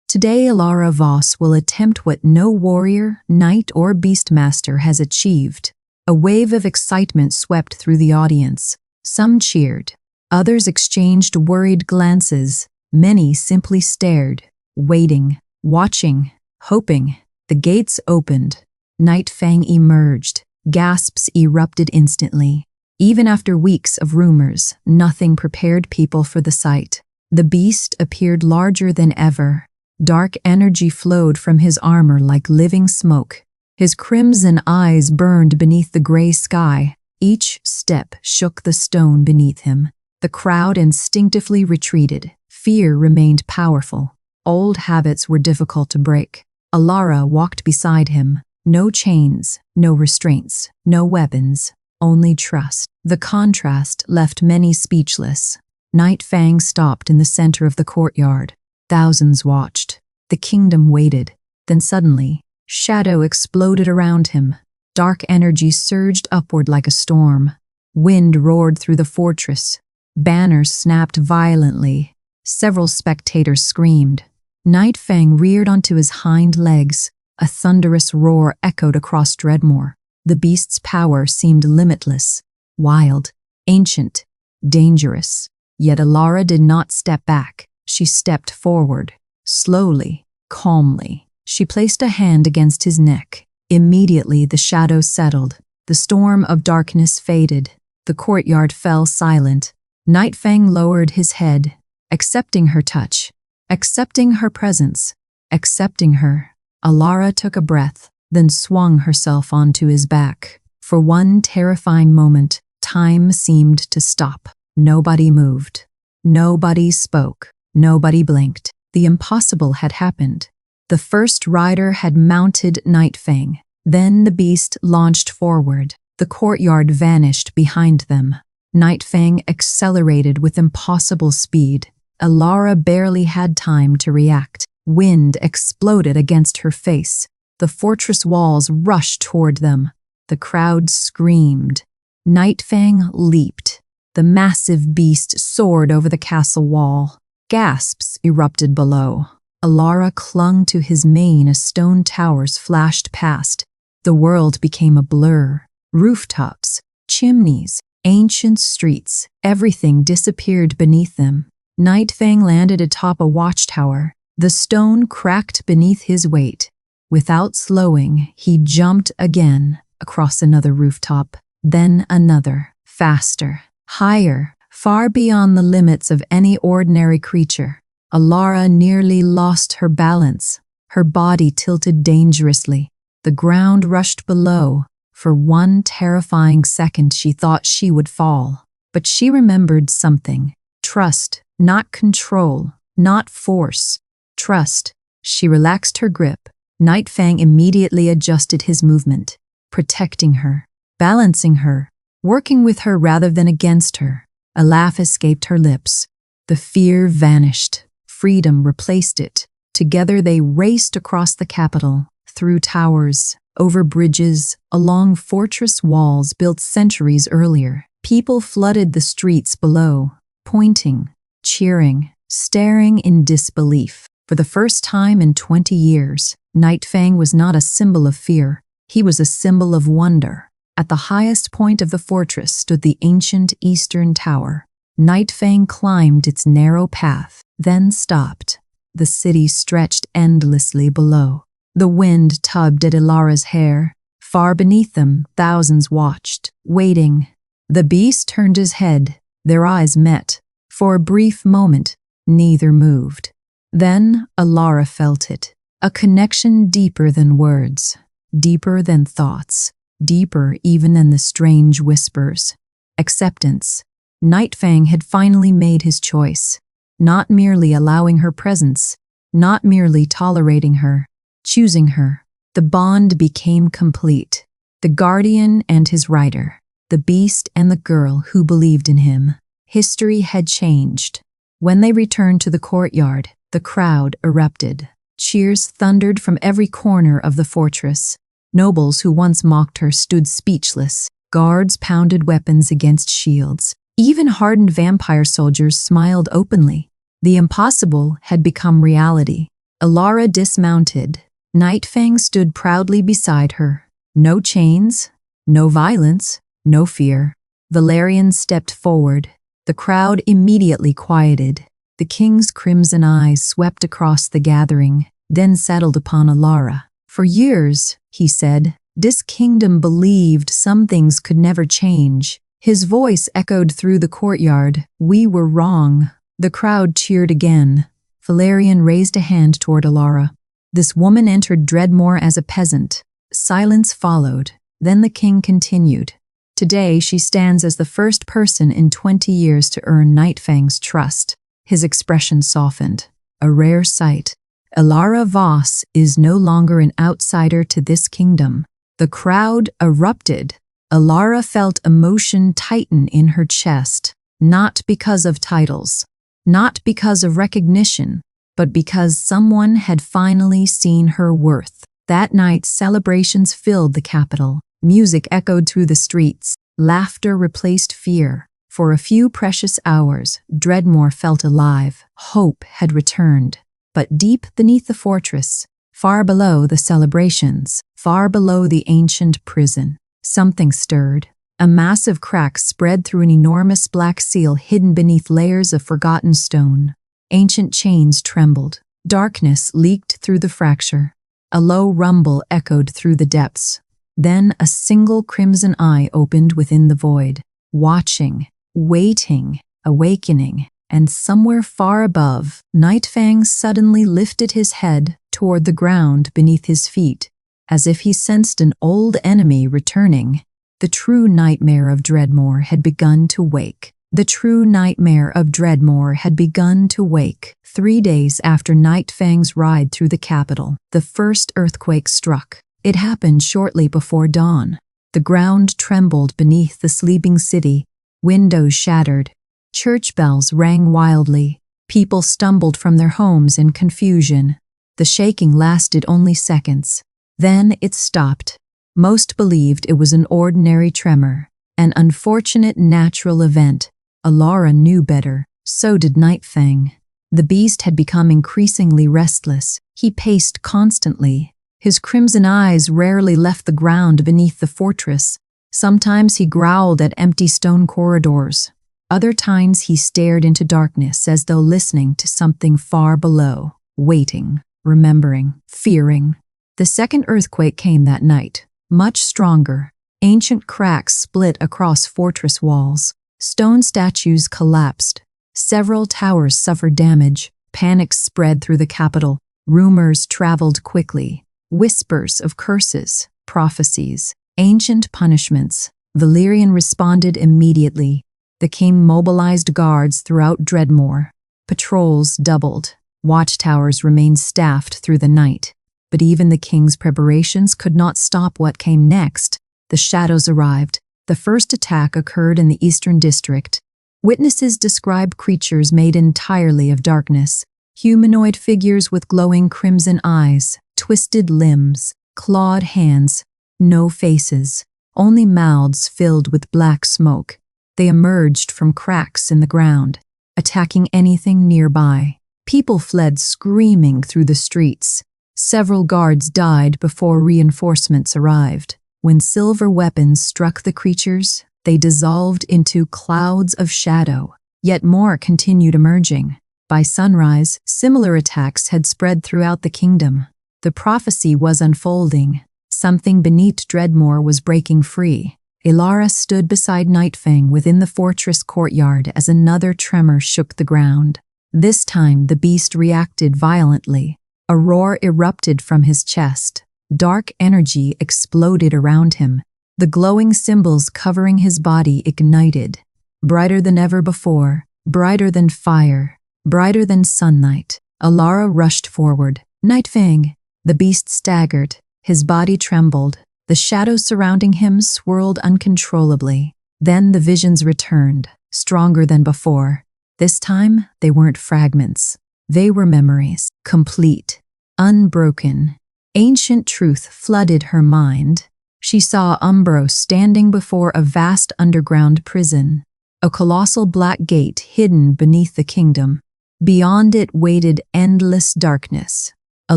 Today, Alara Voss will attempt what no warrior, knight, or beastmaster has achieved. A wave of excitement swept through the audience. Some cheered. Others exchanged worried glances. Many simply stared, waiting, watching, hoping. The gates opened. Night Fang emerged. Gasps erupted instantly. Even after weeks of rumors, nothing prepared people for the sight. The beast appeared larger than ever. Dark energy flowed from his armor like living smoke. His crimson eyes burned beneath the gray sky. Each step shook the stone beneath him. The crowd instinctively retreated. Fear remained powerful. Old habits were difficult to break. Alara walked beside him. No chains, no restraints, no weapons, only trust. The contrast left many speechless. Night Fang stopped in the center of the courtyard. Thousands watched. The kingdom waited. Then suddenly, shadow exploded around him. Dark energy surged upward like a storm. Wind roared through the fortress. Banners snapped violently. Several spectators screamed. Night Fang reared onto his hind legs. A thunderous roar echoed across Dreadmore. The beast's power seemed limitless, wild, ancient, dangerous. Yet Alara did not step back. She stepped forward, slowly, calmly. She placed a hand against his neck. Immediately the shadows settled. The storm of darkness faded. The courtyard fell silent. Night Fang lowered his head, accepting her touch, accepting her presence, accepting her. Alara took a breath, then swung herself onto his back. For one terrifying moment, time seemed to stop. Nobody moved. Nobody spoke. Nobody blinked. The impossible had happened. The first rider had mounted Night Fang. Then the beast launched forward. The courtyard vanished behind them. Night Fang accelerated with impossible speed. Alara barely had time to react. Wind exploded against her face. The fortress walls rushed toward them. The crowd screamed. Night Fang leaped. The massive beast soared over the castle wall. Gasps erupted below. Alara clung to his mane as stone towers flashed past. The world became a blur. Rooftops, chimneys, ancient streets, everything disappeared beneath them. Night Fang landed atop a watchtower. The stone cracked beneath his weight. Without slowing, he jumped again across another rooftop, then another, faster, higher, far beyond the limits of any ordinary creature. Alara nearly lost her balance. Her body tilted dangerously. The ground rushed below. For one terrifying second, she thought she would fall. But she remembered something. Trust, not control, not force. Trust. She relaxed her grip. Night Fang immediately adjusted his movement, protecting her, balancing her, working with her rather than against her. A laugh escaped her lips. The fear vanished. Freedom replaced it. Together they raced across the capital, through towers, over bridges, along fortress walls built centuries earlier. People flooded the streets below, pointing, cheering, staring in disbelief. For the first time in 20 years, Night Fang was not a symbol of fear. He was a symbol of wonder. At the highest point of the fortress stood the ancient eastern tower. Night Fang climbed its narrow path, then stopped. The city stretched endlessly below. The wind tugged at Alara's hair. Far beneath them, thousands watched, waiting. The beast turned his head. Their eyes met. For a brief moment, neither moved. Then Alara felt it. A connection deeper than words, deeper than thoughts, deeper even than the strange whispers. Acceptance. Night Fang had finally made his choice. Not merely allowing her presence, not merely tolerating her, choosing her. The bond became complete. The guardian and his rider, the beast and the girl who believed in him. History had changed. When they returned to the courtyard, the crowd erupted. Cheers thundered from every corner of the fortress. Nobles who once mocked her stood speechless. Guards pounded weapons against shields. Even hardened vampire soldiers smiled openly. The impossible had become reality. Alara dismounted. Nightfang stood proudly beside her. No chains, no violence, no fear. Valerian stepped forward. The crowd immediately quieted. The king's crimson eyes swept across the gathering, then settled upon Alara. For years, he said, this kingdom believed some things could never change. His voice echoed through the courtyard. We were wrong. The crowd cheered again. Valerian raised a hand toward Alara. This woman entered Dreadmore as a peasant. Silence followed. Then the king continued. Today she stands as the first person in 20 years to earn Nightfang's trust. His expression softened. A rare sight. Alara Voss is no longer an outsider to this kingdom. The crowd erupted. Alara felt emotion tighten in her chest, not because of titles, not because of recognition, but because someone had finally seen her worth. That night, celebrations filled the capital. Music echoed through the streets. Laughter replaced fear. For a few precious hours, Dreadmore felt alive. Hope had returned. But deep beneath the fortress, far below the celebrations, far below the ancient prison, something stirred. A massive crack spread through an enormous black seal hidden beneath layers of forgotten stone. Ancient chains trembled. Darkness leaked through the fracture. A low rumble echoed through the depths. Then a single crimson eye opened within the void, watching, waiting, awakening, and somewhere far above, Nightfang suddenly lifted his head toward the ground beneath his feet, as if he sensed an old enemy returning. The true nightmare of Dreadmore had begun to wake. The true nightmare of Dreadmore had begun to wake. 3 days after Nightfang's ride through the capital, the first earthquake struck. It happened shortly before dawn. The ground trembled beneath the sleeping city. Windows shattered. Church bells rang wildly. People stumbled from their homes in confusion. The shaking lasted only seconds. Then it stopped. Most believed it was an ordinary tremor, an unfortunate natural event. Alara knew better. So did Nightfang. The beast had become increasingly restless. He paced constantly. His crimson eyes rarely left the ground beneath the fortress. Sometimes he growled at empty stone corridors. Other times he stared into darkness as though listening to something far below, waiting, remembering, fearing. The second earthquake came that night, much stronger. Ancient cracks split across fortress walls. Stone statues collapsed. Several towers suffered damage. Panic spread through the capital. Rumors traveled quickly. Whispers of curses, prophecies, ancient punishments. Valerian responded immediately. The king mobilized guards throughout Dreadmore. Patrols doubled. Watchtowers remained staffed through the night. But even the king's preparations could not stop what came next. The shadows arrived. The first attack occurred in the Eastern District. Witnesses describe creatures made entirely of darkness. Humanoid figures with glowing crimson eyes, twisted limbs, clawed hands, no faces, only mouths filled with black smoke. They emerged from cracks in the ground, attacking anything nearby. People fled screaming through the streets. Several guards died before reinforcements arrived. When silver weapons struck the creatures, they dissolved into clouds of shadow. Yet more continued emerging. By sunrise, similar attacks had spread throughout the kingdom. The prophecy was unfolding. Something beneath Dreadmore was breaking free. Alara stood beside Nightfang within the fortress courtyard as another tremor shook the ground. This time the beast reacted violently. A roar erupted from his chest. Dark energy exploded around him. The glowing symbols covering his body ignited. Brighter than ever before, brighter than fire, brighter than sunlight. Alara rushed forward. Nightfang! The beast staggered. His body trembled. The shadows surrounding him swirled uncontrollably. Then the visions returned, stronger than before. This time, they weren't fragments. They were memories, complete, unbroken. Ancient truth flooded her mind. She saw Umbro standing before a vast underground prison, a colossal black gate hidden beneath the kingdom. Beyond it waited endless darkness, a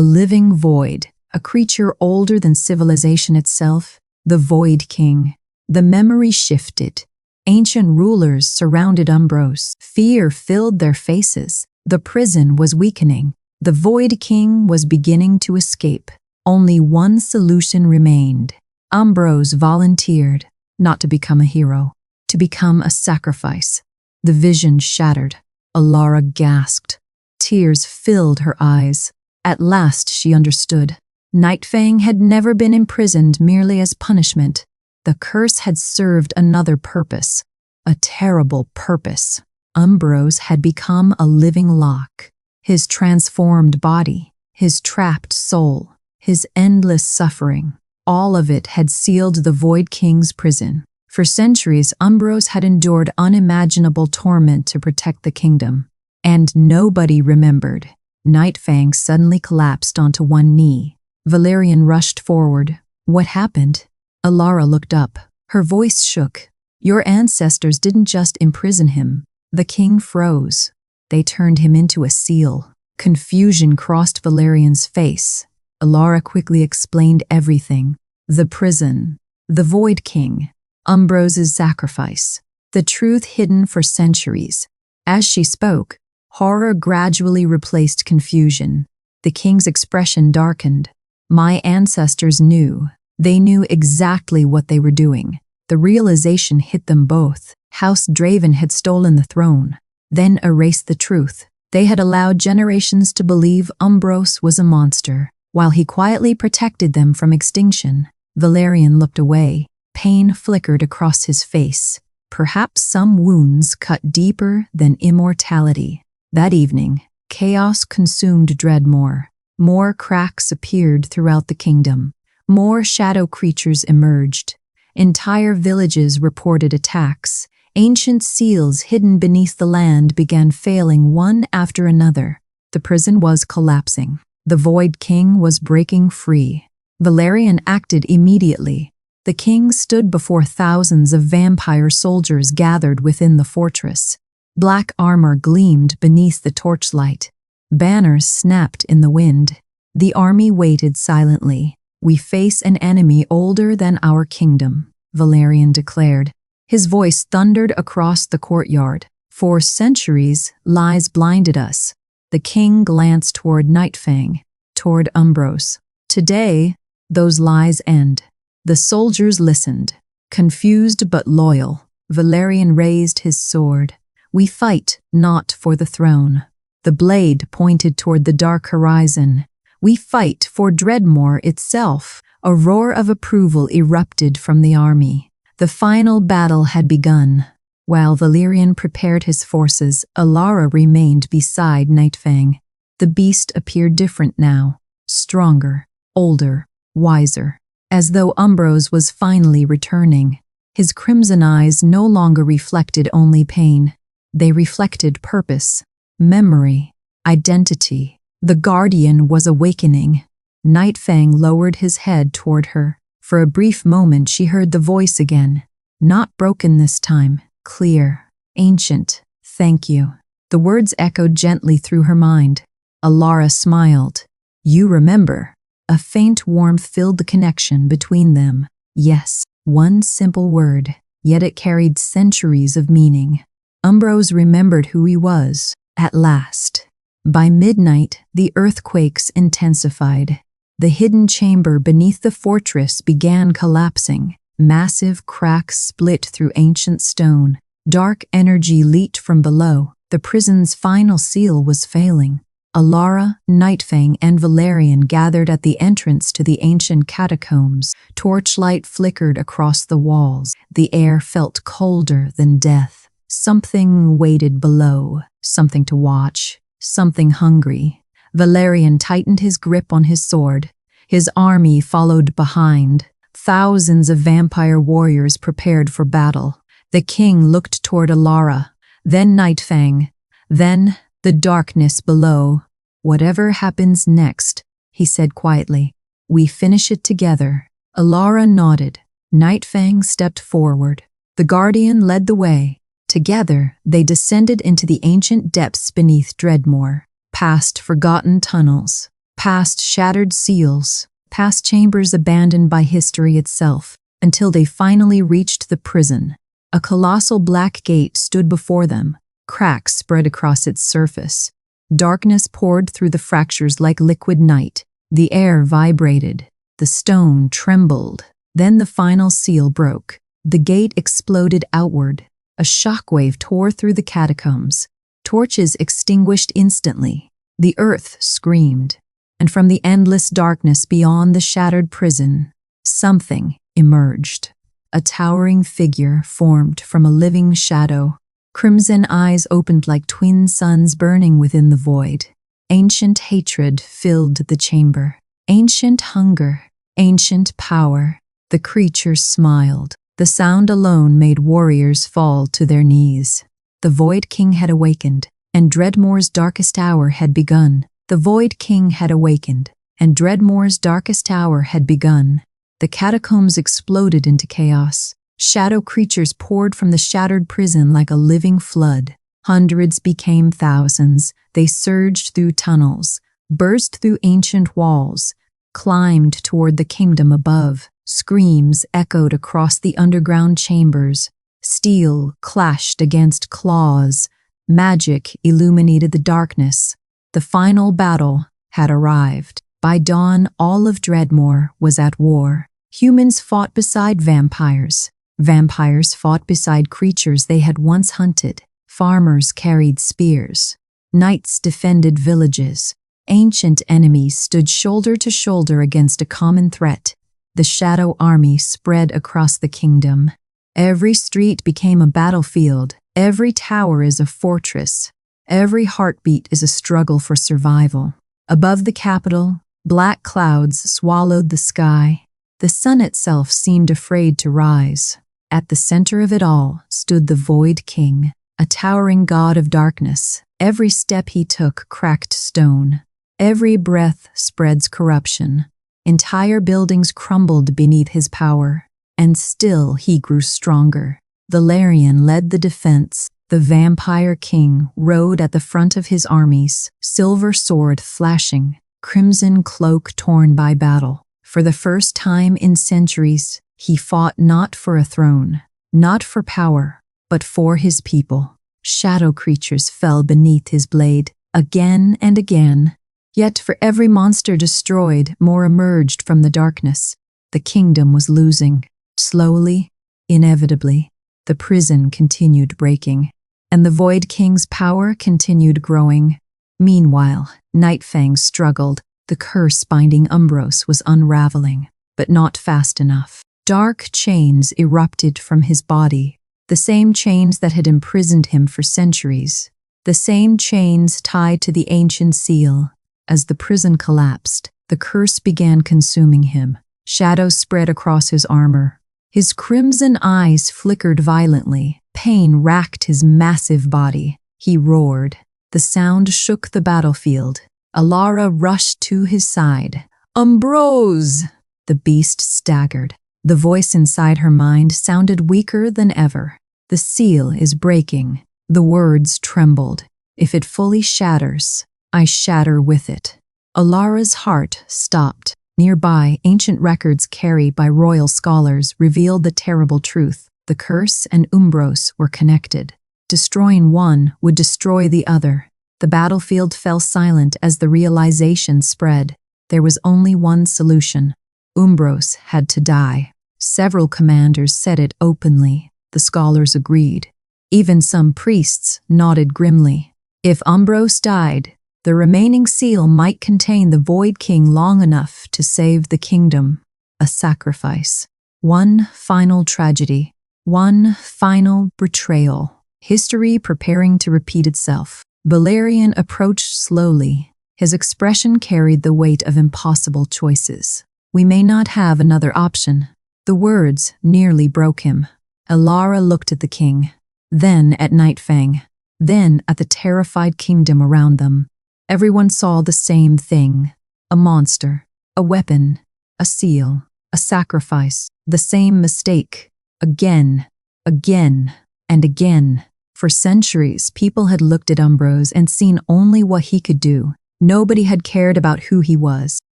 living void, a creature older than civilization itself, the Void King. The memory shifted. Ancient rulers surrounded Umbros. Fear filled their faces. The prison was weakening. The Void King was beginning to escape. Only one solution remained. Umbros volunteered, not to become a hero, to become a sacrifice. The vision shattered. Alara gasped. Tears filled her eyes. At last she understood. Nightfang had never been imprisoned merely as punishment. The curse had served another purpose, a terrible purpose. Umbros had become a living lock. His transformed body, his trapped soul, his endless suffering, all of it had sealed the Void King's prison. For centuries, Umbros had endured unimaginable torment to protect the kingdom. And nobody remembered. Nightfang suddenly collapsed onto one knee. Valerian rushed forward. What happened? Alara looked up. Her voice shook. Your ancestors didn't just imprison him. The king froze. They turned him into a seal. Confusion crossed Valerian's face. Alara quickly explained everything. The prison. The Void King. Umbros's sacrifice. The truth hidden for centuries. As she spoke, horror gradually replaced confusion. The king's expression darkened. My ancestors knew. They knew exactly what they were doing. The realization hit them both. House Draven had stolen the throne, then erased the truth. They had allowed generations to believe Umbros was a monster, while he quietly protected them from extinction. Valerian looked away. Pain flickered across his face. Perhaps some wounds cut deeper than immortality. That evening, chaos consumed Dreadmore. More cracks appeared throughout the kingdom. More shadow creatures emerged. Entire villages reported attacks. Ancient seals hidden beneath the land began failing one after another. The prison was collapsing. The Void King was breaking free. Valerian acted immediately. The king stood before thousands of vampire soldiers gathered within the fortress. Black armor gleamed beneath the torchlight. Banners snapped in the wind. The army waited silently. We face an enemy older than our kingdom, Valerian declared. His voice thundered across the courtyard. For centuries, lies blinded us. The king glanced toward Nightfang, toward Umbros. Today, those lies end. The soldiers listened, confused but loyal. Valerian raised his sword. We fight not for the throne. The blade pointed toward the dark horizon. We fight for Dreadmore itself. A roar of approval erupted from the army. The final battle had begun. While Valerian prepared his forces, Alara remained beside Nightfang. The beast appeared different now, stronger, older, wiser. As though Umbros was finally returning. His crimson eyes no longer reflected only pain. They reflected purpose, memory, identity. The Guardian was awakening. Nightfang lowered his head toward her. For a brief moment she heard the voice again. Not broken this time, clear, ancient, thank you. The words echoed gently through her mind. Alara smiled. You remember. A faint warmth filled the connection between them. Yes, one simple word, yet it carried centuries of meaning. Umbros remembered who he was, at last. By midnight, the earthquakes intensified. The hidden chamber beneath the fortress began collapsing. Massive cracks split through ancient stone. Dark energy leaked from below. The prison's final seal was failing. Alara, Nightfang, and Valerian gathered at the entrance to the ancient catacombs. Torchlight flickered across the walls. The air felt colder than death. Something waited below, something to watch, something hungry. Valerian tightened his grip on his sword. His army followed behind. Thousands of vampire warriors prepared for battle. The king looked toward Alara, then Nightfang, then the darkness below. Whatever happens next, he said quietly, we finish it together. Alara nodded. Nightfang stepped forward. The Guardian led the way. Together, they descended into the ancient depths beneath Dreadmore, past forgotten tunnels, past shattered seals, past chambers abandoned by history itself, until they finally reached the prison. A colossal black gate stood before them, cracks spread across its surface. Darkness poured through the fractures like liquid night. The air vibrated. The stone trembled. Then the final seal broke. The gate exploded outward. A shockwave tore through the catacombs. Torches extinguished instantly. The earth screamed. And from the endless darkness beyond the shattered prison, something emerged. A towering figure formed from a living shadow. Crimson eyes opened like twin suns burning within the void. Ancient hatred filled the chamber. Ancient hunger. Ancient power. The creature smiled. The sound alone made warriors fall to their knees. The Void King had awakened, and Dreadmore's darkest hour had begun. The Void King had awakened, and Dreadmore's darkest hour had begun. The catacombs exploded into chaos. Shadow creatures poured from the shattered prison like a living flood. Hundreds became thousands. They surged through tunnels, burst through ancient walls, climbed toward the kingdom above. Screams echoed across the underground chambers. Steel clashed against claws. Magic illuminated the darkness. The final battle had arrived. By dawn, all of Dreadmore was at war. Humans fought beside vampires. Vampires fought beside creatures they had once hunted. Farmers carried spears. Knights defended villages. Ancient enemies stood shoulder to shoulder against a common threat. The Shadow Army spread across the kingdom. Every street became a battlefield. Every tower is a fortress. Every heartbeat is a struggle for survival. Above the capital, black clouds swallowed the sky. The sun itself seemed afraid to rise. At the center of it all stood the Void King, a towering god of darkness. Every step he took cracked stone. Every breath spreads corruption. Entire buildings crumbled beneath his power, and still he grew stronger. Valerian led the defense. The Vampire King rode at the front of his armies, silver sword flashing, crimson cloak torn by battle. For the first time in centuries, he fought not for a throne, not for power, but for his people. Shadow creatures fell beneath his blade, again and again. Yet for every monster destroyed, more emerged from the darkness. The kingdom was losing. Slowly, inevitably, the prison continued breaking, and the Void King's power continued growing. Meanwhile, Nightfang struggled. The curse binding Umbros was unraveling, but not fast enough. Dark chains erupted from his body, the same chains that had imprisoned him for centuries, the same chains tied to the ancient seal. As the prison collapsed, the curse began consuming him. Shadows spread across his armor. His crimson eyes flickered violently. Pain racked his massive body. He roared. The sound shook the battlefield. Alara rushed to his side. "Umbros!" The beast staggered. The voice inside her mind sounded weaker than ever. "The seal is breaking." The words trembled. "If it fully shatters, I shatter with it." Alara's heart stopped. Nearby, ancient records carried by royal scholars revealed the terrible truth. The curse and Umbros were connected. Destroying one would destroy the other. The battlefield fell silent as the realization spread. There was only one solution. Umbros had to die. Several commanders said it openly. The scholars agreed. Even some priests nodded grimly. If Umbros died, the remaining seal might contain the Void King long enough to save the kingdom. A sacrifice. One final tragedy. One final betrayal. History preparing to repeat itself. Valerian approached slowly. His expression carried the weight of impossible choices. "We may not have another option." The words nearly broke him. Alara looked at the king, then at Nightfang, then at the terrified kingdom around them. Everyone saw the same thing. A monster, a weapon, a seal, a sacrifice. The same mistake. Again, again, and again. For centuries, people had looked at Ambrose and seen only what he could do. Nobody had cared about who he was.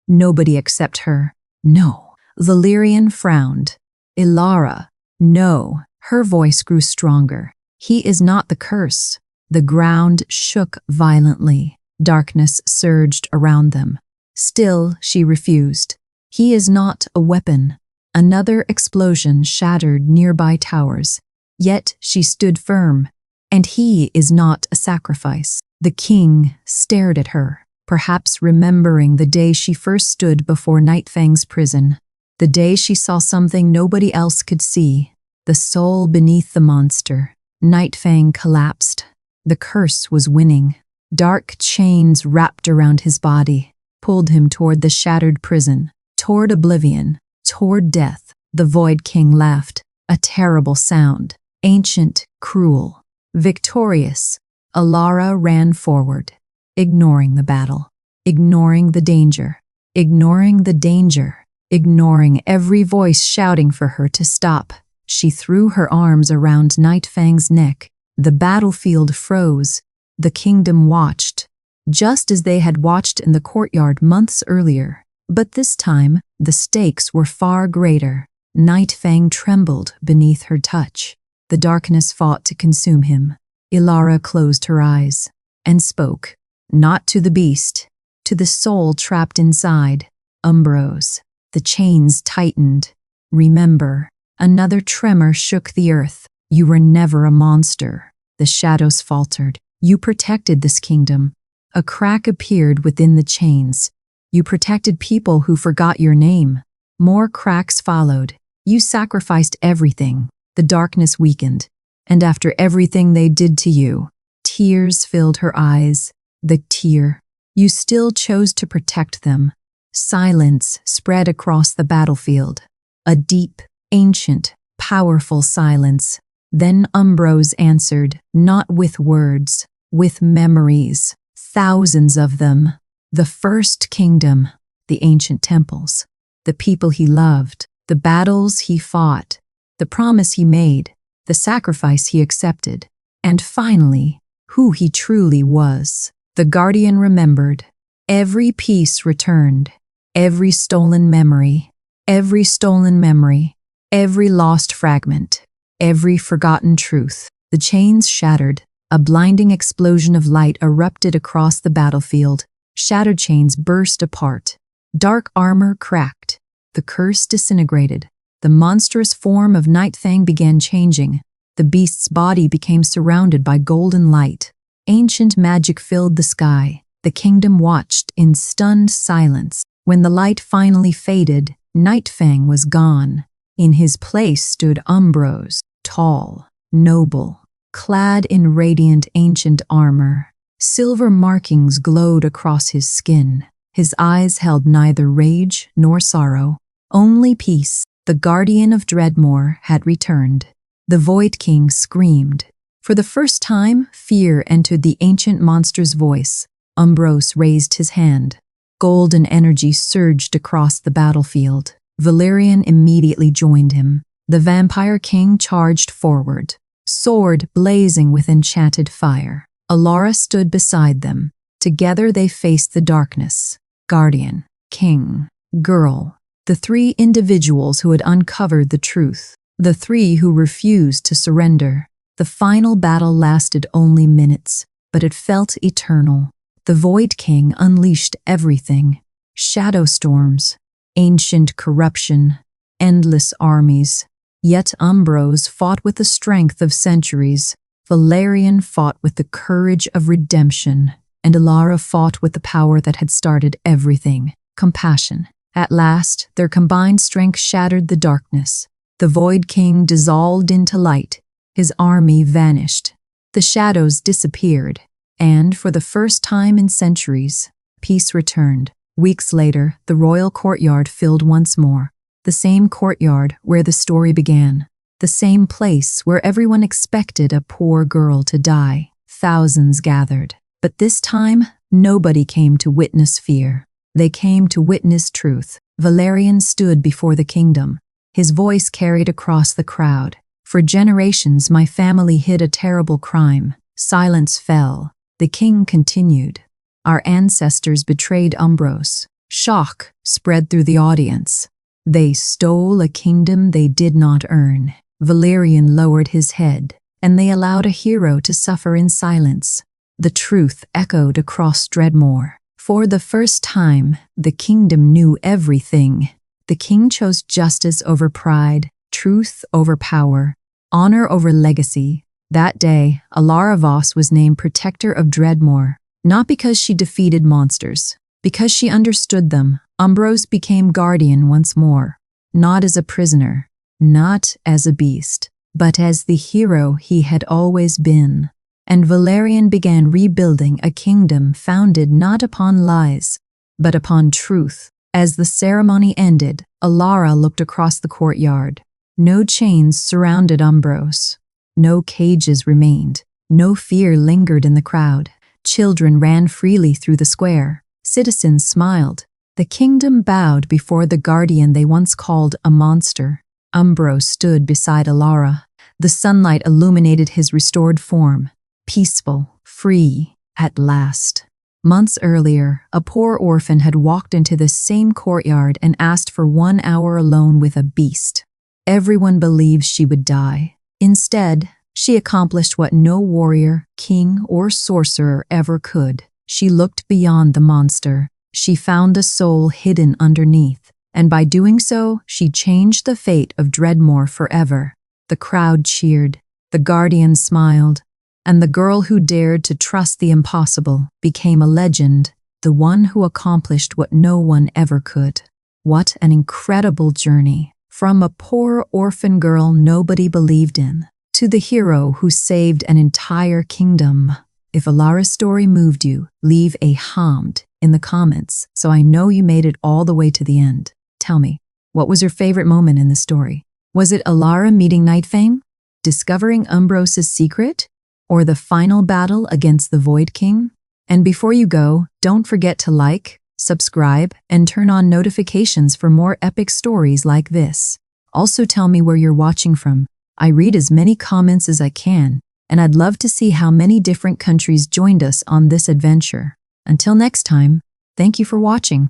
Nobody except her. No. Valerian frowned. Ilara. No. Her voice grew stronger. He is not the curse. The ground shook violently. Darkness surged around them. Still, she refused. He is not a weapon. Another explosion shattered nearby towers. Yet she stood firm. And he is not a sacrifice. The king stared at her, perhaps remembering the day she first stood before Nightfang's prison. The day she saw something nobody else could see. The soul beneath the monster. Nightfang collapsed. The curse was winning. Dark chains wrapped around his body, pulled him toward the shattered prison, toward oblivion, toward death. The Void King laughed, a terrible sound, ancient, cruel. Victorious, Ilara ran forward, ignoring the battle, ignoring the danger, ignoring the danger, ignoring every voice shouting for her to stop. She threw her arms around Nightfang's neck. The battlefield froze. The kingdom watched, just as they had watched in the courtyard months earlier. But this time, the stakes were far greater. Nightfang trembled beneath her touch. The darkness fought to consume him. Ilara closed her eyes and spoke, not to the beast, to the soul trapped inside. Ambrose. The chains tightened. Remember. Another tremor shook the earth. You were never a monster. The shadows faltered. You protected this kingdom. A crack appeared within the chains. You protected people who forgot your name. More cracks followed. You sacrificed everything. The darkness weakened. And after everything they did to you, tears filled her eyes. The tear. You still chose to protect them. Silence spread across the battlefield. A deep, ancient, powerful silence. Then Ambrose answered, not with words, with memories. Thousands of them. The first kingdom, the ancient temples, the people he loved, the battles he fought, the promise he made, the sacrifice he accepted, and finally, who he truly was. The guardian remembered. Every piece returned. Every stolen memory. Every stolen memory. Every lost fragment. Every forgotten truth. The chains shattered. A blinding explosion of light erupted across the battlefield. Shattered chains burst apart. Dark armor cracked. The curse disintegrated. The monstrous form of Nightfang began changing. The beast's body became surrounded by golden light. Ancient magic filled the sky. The kingdom watched in stunned silence. When the light finally faded, Nightfang was gone. In his place stood Ambrose, tall, noble, clad in radiant ancient armor. Silver markings glowed across his skin. His eyes held neither rage nor sorrow, only peace. The guardian of Dreadmore had returned. The Void King screamed. For the first time, fear entered the ancient monster's voice. Ambrose raised his hand. Golden energy surged across the battlefield. Valerian immediately joined him. The Vampire King charged forward, sword blazing with enchanted fire. Ilara stood beside them. Together they faced the darkness. Guardian, King, Girl. The three individuals who had uncovered the truth. The three who refused to surrender. The final battle lasted only minutes, but it felt eternal. The Void King unleashed everything. Shadow storms, ancient corruption, endless armies. Yet Ambrose fought with the strength of centuries. Valerian fought with the courage of redemption. And Ilara fought with the power that had started everything. Compassion. At last, their combined strength shattered the darkness. The Void King dissolved into light. His army vanished. The shadows disappeared. And for the first time in centuries, peace returned. Weeks later, the royal courtyard filled once more. The same courtyard where the story began. The same place where everyone expected a poor girl to die. Thousands gathered. But this time, nobody came to witness fear. They came to witness truth. Valerian stood before the kingdom. His voice carried across the crowd. For generations my family hid a terrible crime. Silence fell. The king continued. Our ancestors betrayed Umbros. Shock spread through the audience. They stole a kingdom they did not earn. Valerian lowered his head, and they allowed a hero to suffer in silence. The truth echoed across Dreadmore. For the first time, the kingdom knew everything. The king chose justice over pride, truth over power, honor over legacy. That day, Alara Voss was named Protector of Dreadmore, not because she defeated monsters, because she understood them. Umbros became guardian once more, not as a prisoner, not as a beast, but as the hero he had always been. And Valerian began rebuilding a kingdom founded not upon lies, but upon truth. As the ceremony ended, Alara looked across the courtyard. No chains surrounded Umbros. No cages remained. No fear lingered in the crowd. Children ran freely through the square. Citizens smiled. The kingdom bowed before the guardian they once called a monster. Umbros stood beside Alara. The sunlight illuminated his restored form. Peaceful, free, at last. Months earlier, a poor orphan had walked into the same courtyard and asked for 1 hour alone with a beast. Everyone believed she would die. Instead, she accomplished what no warrior, king, or sorcerer ever could. She looked beyond the monster. She found a soul hidden underneath, and by doing so, she changed the fate of Dreadmore forever. The crowd cheered. The guardian smiled. And the girl who dared to trust the impossible became a legend, the one who accomplished what no one ever could. What an incredible journey. From a poor orphan girl nobody believed in, to the hero who saved an entire kingdom. If Alara's story moved you, leave a hammed in the comments so I know you made it all the way to the end. Tell me, what was your favorite moment in the story? Was it Alara meeting Nightfame? Discovering Umbros' secret? Or the final battle against the Void King? And before you go, don't forget to like, subscribe, and turn on notifications for more epic stories like this. Also tell me where you're watching from. I read as many comments as I can, and I'd love to see how many different countries joined us on this adventure. Until next time, thank you for watching.